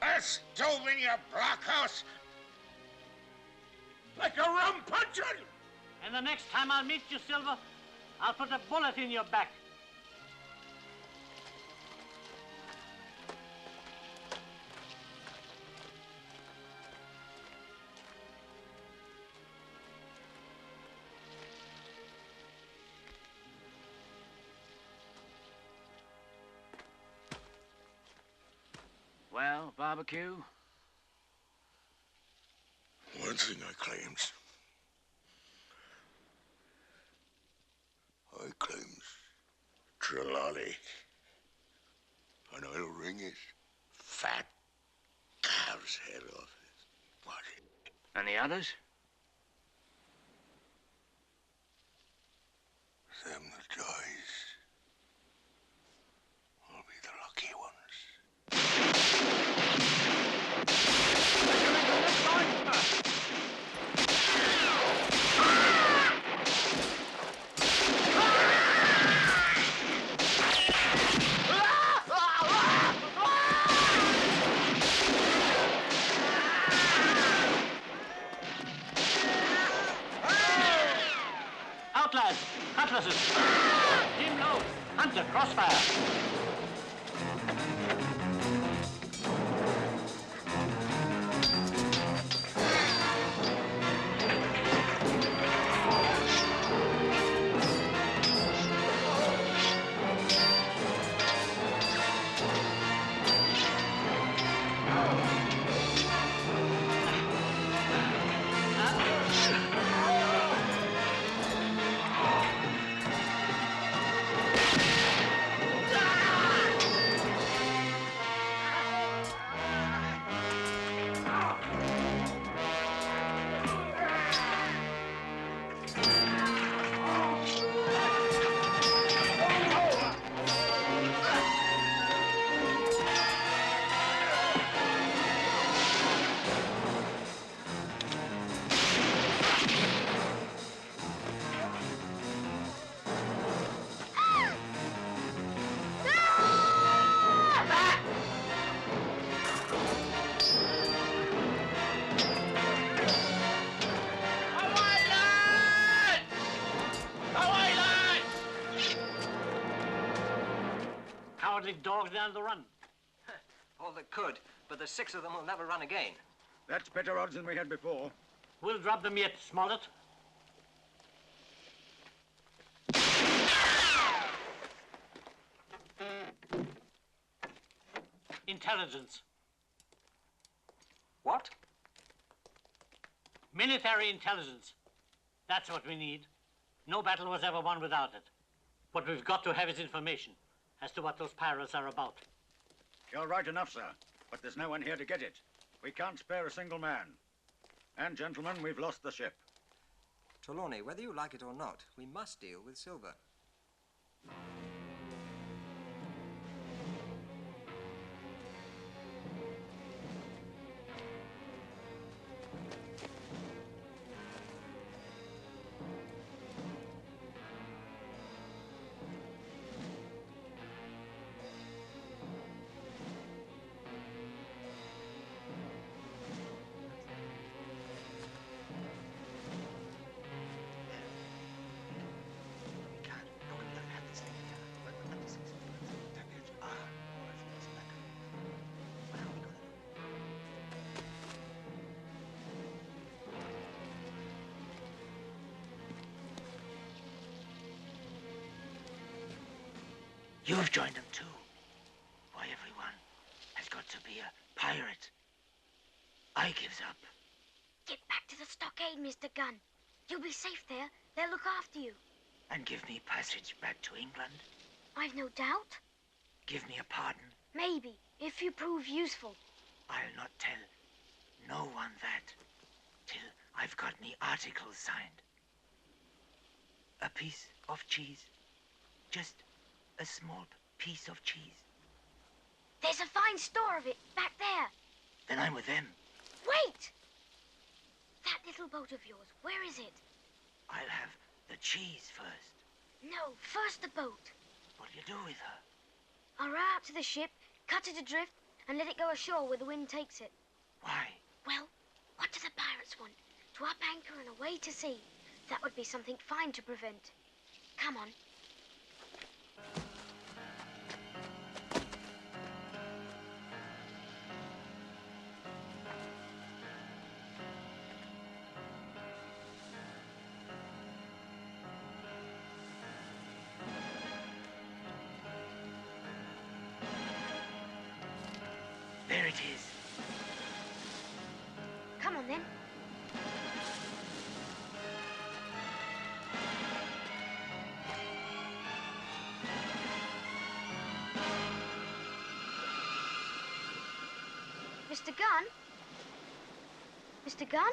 A stove in your blockhouse? Like a rum puncheon? And the next time I'll meet you, Silver, I'll put a bullet in your back. Well, barbecue? One thing I claims. I claims Trelawney. And I'll wring his fat calf's head off his body. And the others? Them that dies will be the lucky ones. Out, lads! Cutlasses! Team low! Hunter, crossfire! Cowardly dogs down the run. All that could, but the 6 of them will never run again. That's better odds than we had before. We'll drop them yet, Smollett. Intelligence. What? Military intelligence. That's what we need. No battle was ever won without it. What we've got to have is information as to what those pirates are about. You're right enough, sir. But there's no one here to get it. We can't spare a single man. And, gentlemen, we've lost the ship. Trelawney, whether you like it or not, we must deal with Silver. You've joined them too. Why, everyone has got to be a pirate. I gives up. Get back to the stockade, Mr. Gunn. You'll be safe there. They'll look after you. And give me passage back to England. I've no doubt. Give me a pardon. Maybe, if you prove useful. I'll not tell no one that till I've got me articles signed. A piece of cheese. Just a small piece of cheese. There's a fine store of it back there. Then I'm with them. Wait! That little boat of yours, where is it? I'll have the cheese first. No, first the boat. What'll you do with her? I'll row out to the ship, cut it adrift, and let it go ashore where the wind takes it. Why? Well, what do the pirates want? To up anchor and away to sea. That would be something fine to prevent. Come on. There it is. Come on, then. Mr. Gunn? Mr. Gunn?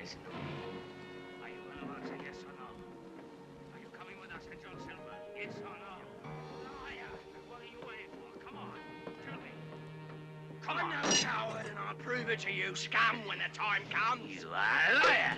Listen to me. Are you going to answer yes or no? Are you coming with us to John Silver? Yes or no? Liar! What are you waiting for? Come on, tell me. Come on, no coward, and I'll prove it to you, scum, when the time comes. You are a liar!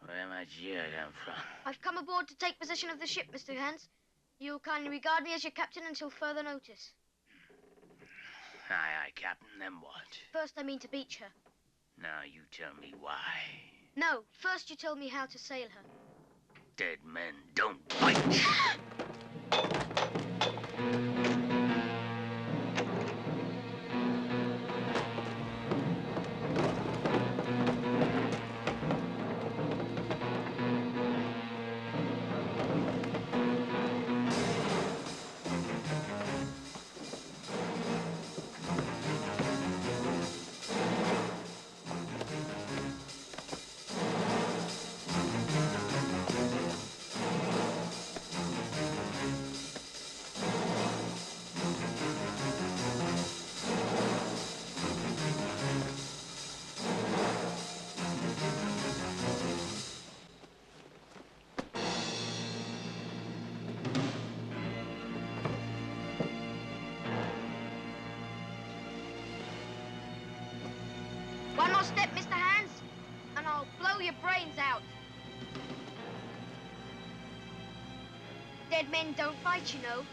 Where might you come from? I've come aboard to take possession of the ship, Mr. Hans. You'll kindly regard me as your captain until further notice. Aye, Captain, then what? First, I mean to beach her. Now you tell me why. No, first you tell me how to sail her. Dead men don't bite. One more step, Mr. Hans, and I'll blow your brains out. Dead men don't fight, you know.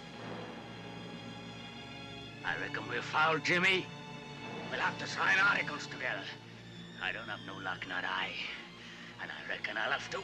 I reckon we're foul, Jimmy. We'll have to sign articles together. I don't have no luck, not I. And I reckon I'll have to.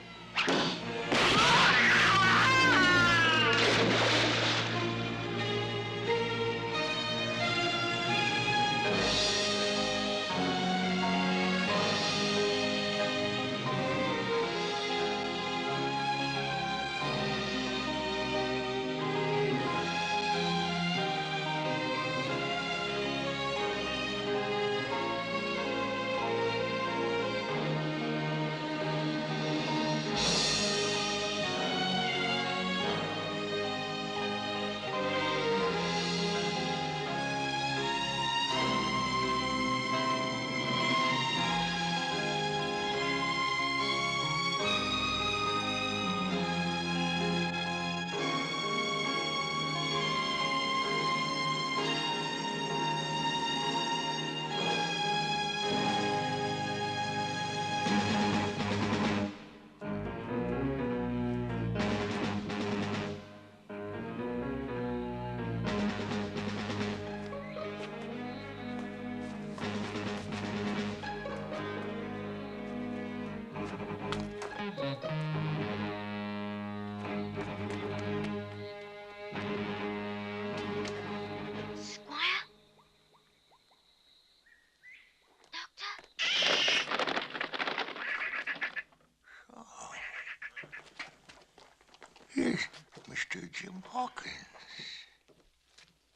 Here's Mr. Jim Hawkins.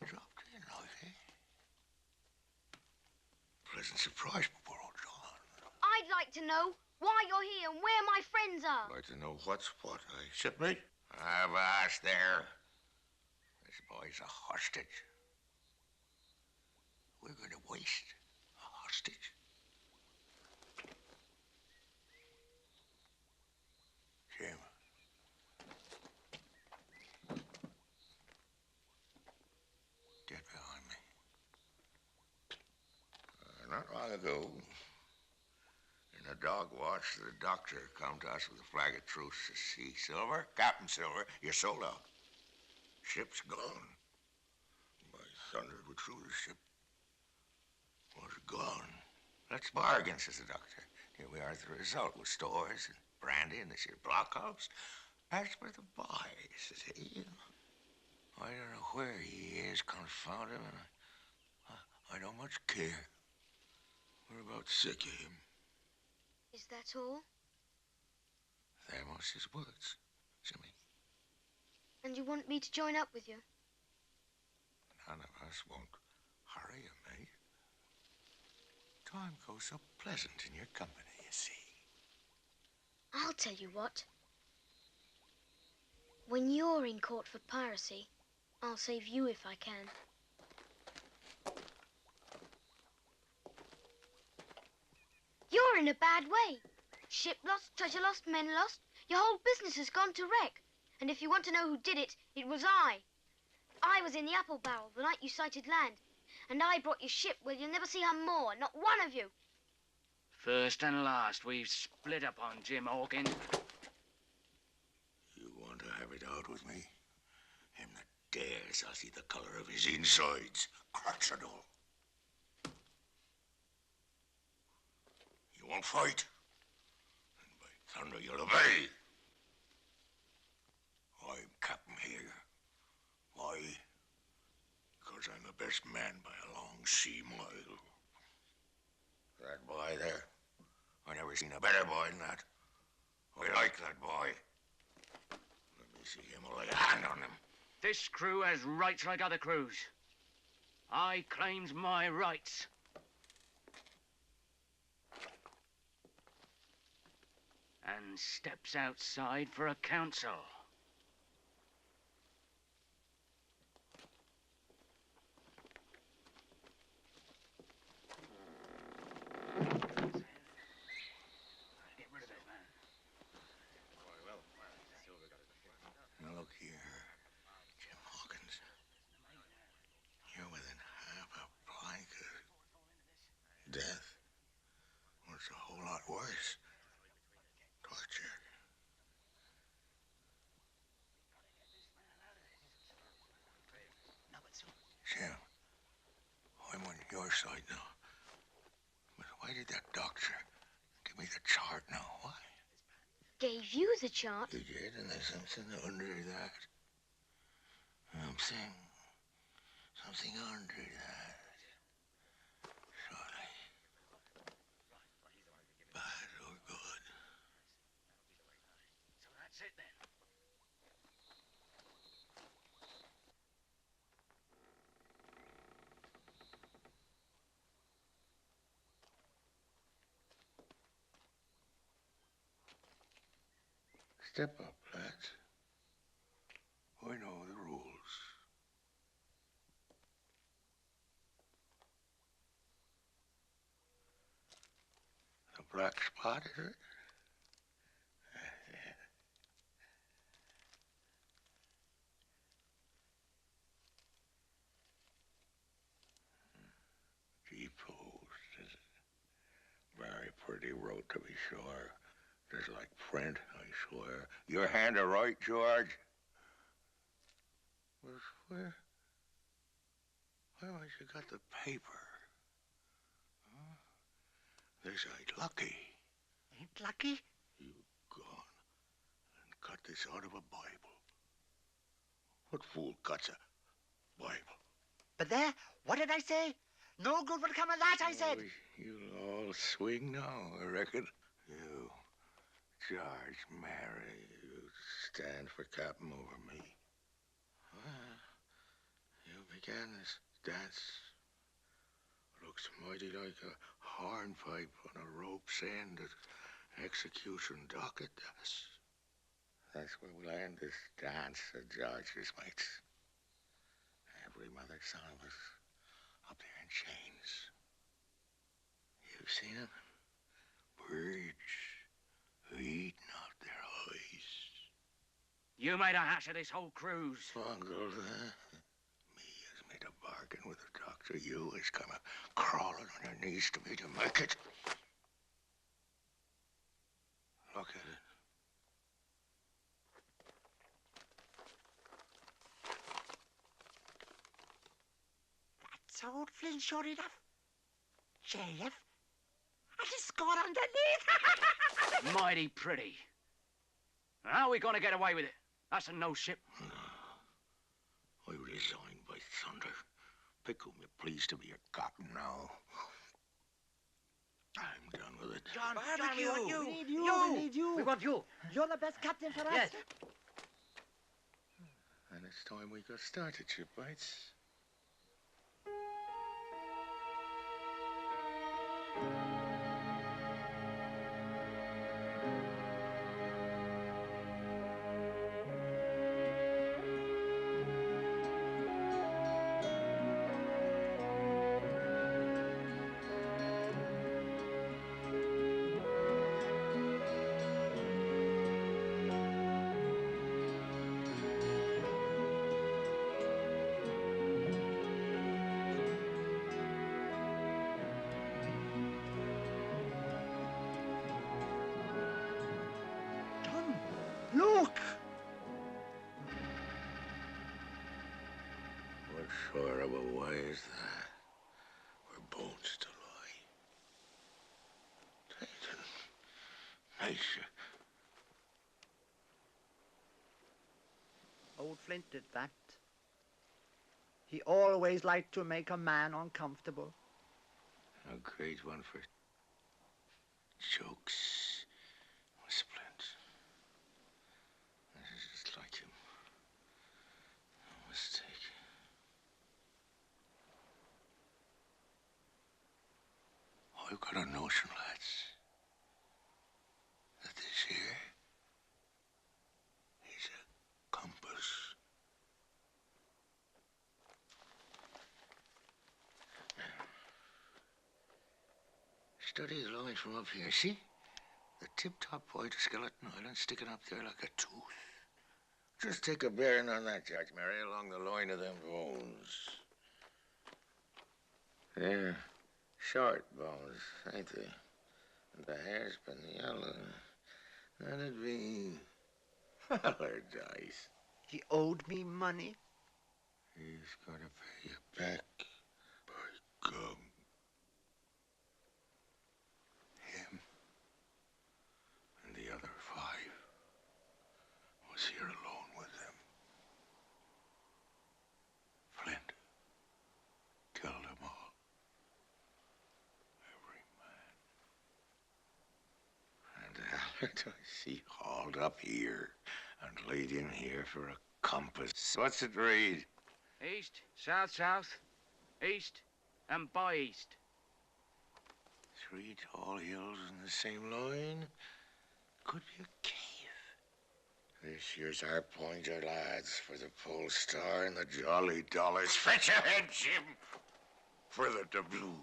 Dropped in, like, eh? Pleasant surprise, poor old John. I'd like to know why you're here and where my friends are. I'd like to know what's what, eh, shipmate? I've asked there. This boy's a hostage. We're going to waste a hostage. Jim. Get behind me. Not long ago, in a dog watch, the doctor come to us with a flag of truce to see Silver. Captain Silver, you sold out. Ship's gone. By thunder, we're true, the ship was gone. Let's bargain, says the doctor. Here we are at the result with stores and brandy in this here blockhouse. As for the boy, says he, I don't know where he is, confound him, and I don't much care. We're about sick of him. Is that all? Them was his words, Jimmy. And you want me to join up with you? None of us won't hurry him, eh? Time goes so pleasant in your company, you see. I'll tell you what. When you're in court for piracy, I'll save you if I can. You're in a bad way. Ship lost, treasure lost, men lost. Your whole business has gone to wreck. And if you want to know who did it, it was I. I was in the apple barrel the night you sighted land. And I brought your ship where you'll never see her more, not one of you. First and last, we've split upon Jim Hawkins. You want to have it out with me? Him that dares, I'll see the color of his insides. Cracks and all. You won't fight. And by thunder, you'll obey. I'm captain here. Why? Because I'm the best man by a long sea mile. That boy there, I never seen a better boy than that. I like that boy. Let me see him lay a hand on him. This crew has rights like other crews. I claims my rights. And steps outside for a council. Now look here, Jim Hawkins. You're within half a plank of death. What's a whole lot worse? Torture. oversight now. But why did that doctor give me the chart now? Why? Gave you the chart? He did, and there's something under that. I'm saying something under that. Surely. Bad or good. So that's it then. Step up, lads. I know the rules. The black spot, is it? G-post, is it? Very pretty road, to be sure. Just like print, I swear. Your hand are right, George. Well, where has you got the paper? Huh? This ain't lucky. Ain't lucky? You've gone and cut this out of a Bible. What fool cuts a Bible? But there, what did I say? No good will come of that, I said. You'll all swing now, I reckon. You, George Mary, you stand for captain over me. Well, you began this dance. Looks mighty like a hornpipe on a rope's end at execution docket, does. That's where we'll end this dance of George's mates. Every mother's son of us up there in chains. You've seen them? Birds eating out their eyes. You made a hash of this whole cruise. Bungle that. Me has made a bargain with the doctor. You is kind of crawling on your knees to me to make it. Look at it. That's old Flint, sure enough. JF. And it's got underneath. Mighty pretty. How are we going to get away with it? That's a no ship. I resign by thunder. Pick whom you please to be your captain now. I'm done with it. John, Barbecue. we want you. We need you. We need you. We want you. You're the best captain for us. Yes. And it's time we got started, shipmates. Look! What sort of a way is that? Where bones to lie? Satan, nature. Old Flint did that. He always liked to make a man uncomfortable. A great one for jokes, Splint. This is just like him. No mistake. I've got a notion, lads, that this here is a compass. Study the line from up here, see? The tip-top point of Skeleton Island sticking up there like a tooth. Just take a bearing on that, George Mary, along the line of them bones. They're short bones, ain't they? And the Hispaniola, that'd be paradise. He owed me money. He's gonna pay you back. By gum. I see hauled up here and laid in here for a compass. What's it read? East, south, south, east, and by east. 3 tall hills in the same line? Could be a cave. This here's our pointer, lads, for the Pole Star and the Jolly Dollars. Fetch ahead, Jim, for the doubloons.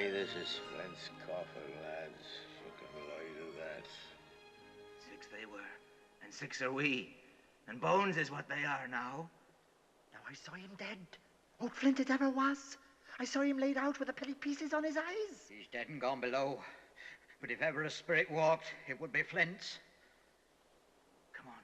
This is Flint's coffin, lads. You can lie to that. 6 they were, and 6 are we. And bones is what they are now. Now I saw him dead. Old Flint it ever was. I saw him laid out with the penny pieces on his eyes. He's dead and gone below. But if ever a spirit walked, it would be Flint's. Come on.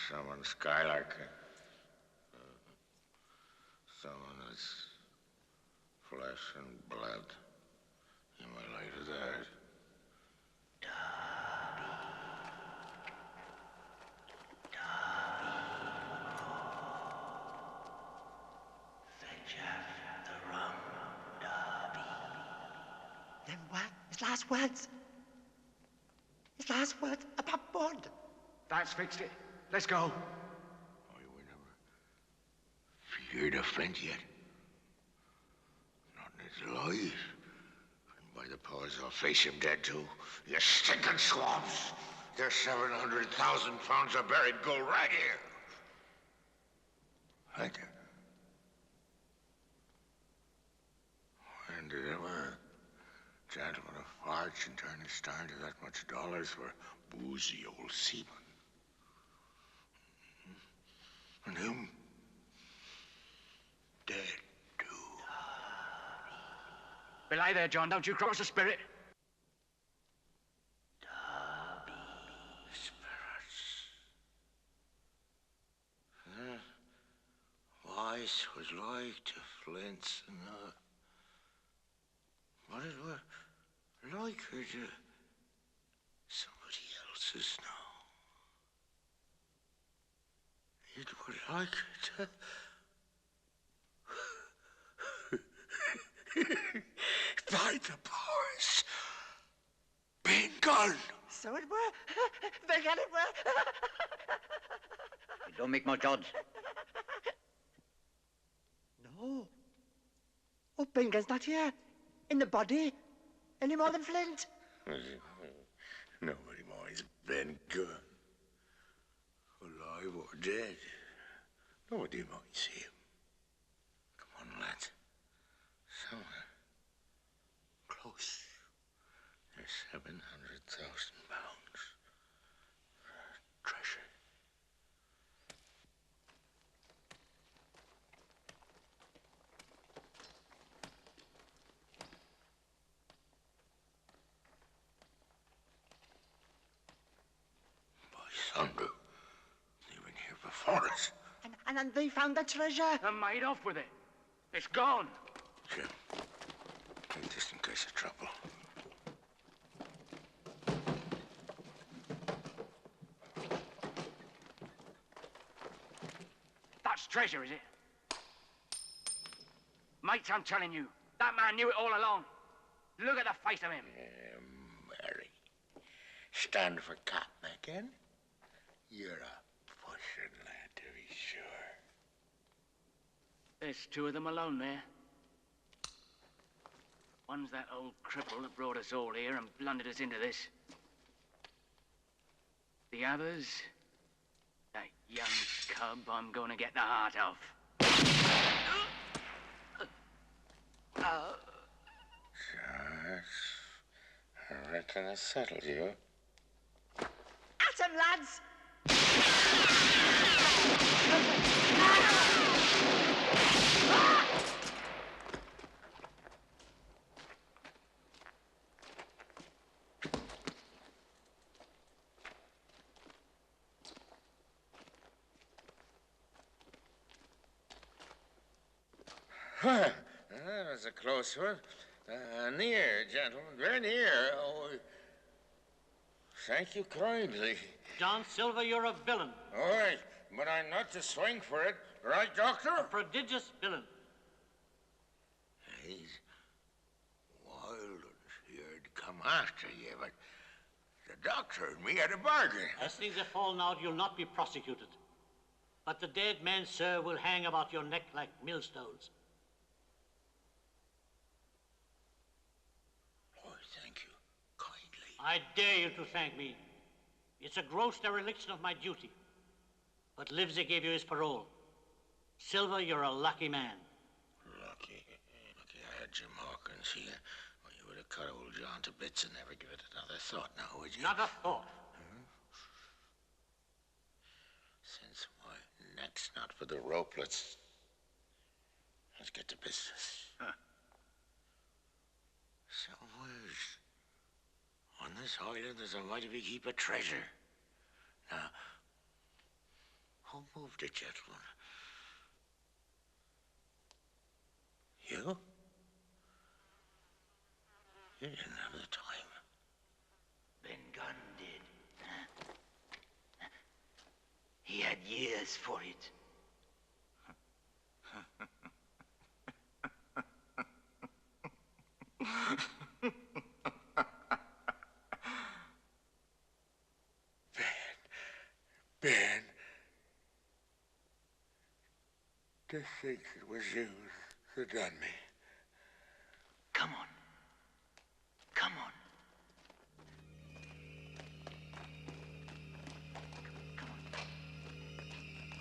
Someone skylarking. Someone that's flesh and blood. You may lie to that. Fetch out the rum, Darby. Then what? His last words. His last words about blood. That's fixed it. Let's go. Feared of Flint yet? Not in his life. And by the powers, I'll face him dead too. You stinking swabs! There's 700,000 pounds of buried gold right here. Right there. When did ever a gentleman of fortune turn his star into that much dollars for a boozy old seaman? And him? Dead, too. Belay there, John. Don't you cross the spirit. Spirits. Voice was like to Flint's and but it were like her to somebody else's now. It would like her to... By the powers, Ben Gunn. So it were. Ben Gunn it were. It don't make much odds. Oh. Oh, Ben Gunn's not here. In the body. Any more than Flint. Nobody minds Ben Gunn. Alive or dead. Nobody minds him. Come on, lads. Somewhere. Close. There's 700,000 pounds. Treasure. By thunder. They've been here before us. And they found the treasure. And made off with it. It's gone. Jim, take this in case of trouble. That's treasure, is it? Mates, I'm telling you, that man knew it all along. Look at the face of him. Mary. Stand for Captain again? You're a pushing lad, to be sure. There's two of them alone there. One's that old cripple that brought us all here and blundered us into this. The other's that young cub I'm going to get the heart of. Yes. I reckon I settled you. At 'em, lads. That was a close one. Near, gentlemen, very near. Oh, thank you kindly. John Silver, you're a villain. All right, but I'm not to swing for it. Right, Doctor? A prodigious villain. He's wild and here to come after you, but the doctor and me had a bargain. As things have fallen out, you'll not be prosecuted. But the dead men, sir, will hang about your neck like millstones. Oh, thank you kindly. I dare you to thank me. It's a gross dereliction of my duty. But Livesey gave you his parole. Silver, you're a lucky man. Lucky I had Jim Hawkins here. Well, you would have cut old John to bits and never give it another thought now, would you? Not a thought. Since my neck's not for the rope, let's get to business. Somewhere's on this island there's a mighty big heap of treasure. Now, who moved it, gentlemen? You? You didn't have the time. Ben Gunn did. He had years for it. Ben, to think it was you that done me. Come on. Come on.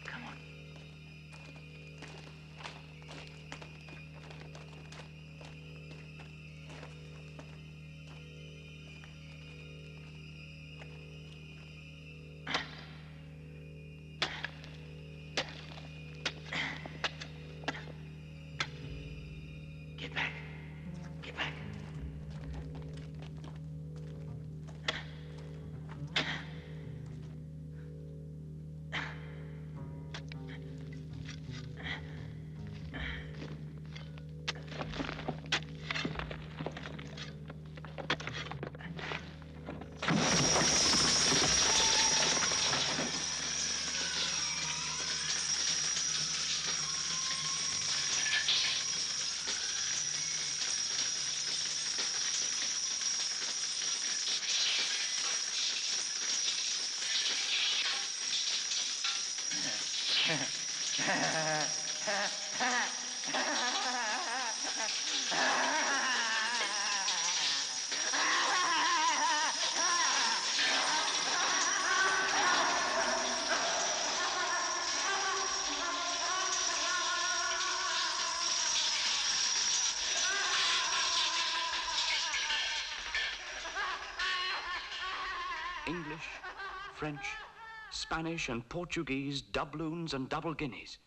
Come on. Get back. Get back. English, French, Spanish and Portuguese doubloons and double guineas.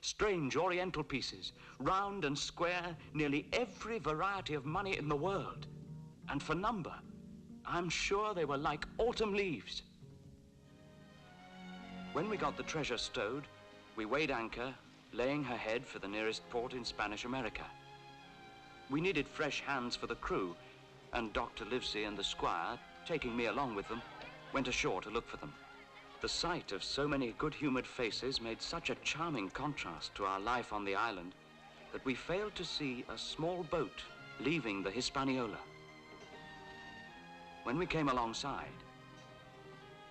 Strange oriental pieces, round and square, nearly every variety of money in the world. And for number, I'm sure they were like autumn leaves. When we got the treasure stowed, we weighed anchor, laying her head for the nearest port in Spanish America. We needed fresh hands for the crew, and Dr. Livesey and the squire, taking me along with them, went ashore to look for them. The sight of so many good-humored faces made such a charming contrast to our life on the island that we failed to see a small boat leaving the Hispaniola. When we came alongside,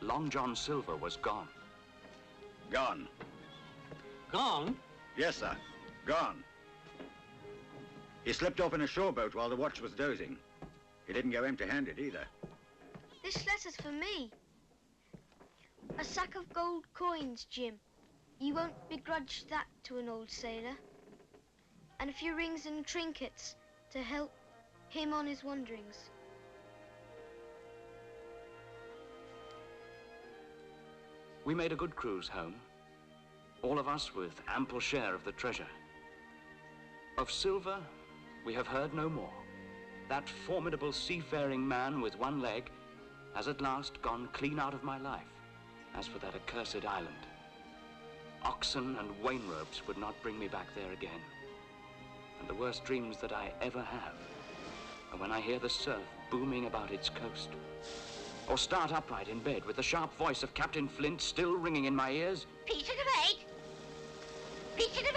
Long John Silver was gone. Gone. Gone? Yes, sir. Gone. He slipped off in a shore boat while the watch was dozing. He didn't go empty-handed either. This letter's for me. A sack of gold coins, Jim. You won't begrudge that to an old sailor. And a few rings and trinkets to help him on his wanderings. We made a good cruise home, all of us with ample share of the treasure. Of Silver, we have heard no more. That formidable seafaring man with one leg has at last gone clean out of my life. As for that accursed island, oxen and wain ropes would not bring me back there again. And the worst dreams that I ever have are when I hear the surf booming about its coast, or start upright in bed with the sharp voice of Captain Flint still ringing in my ears. Peter the Bait! Peter the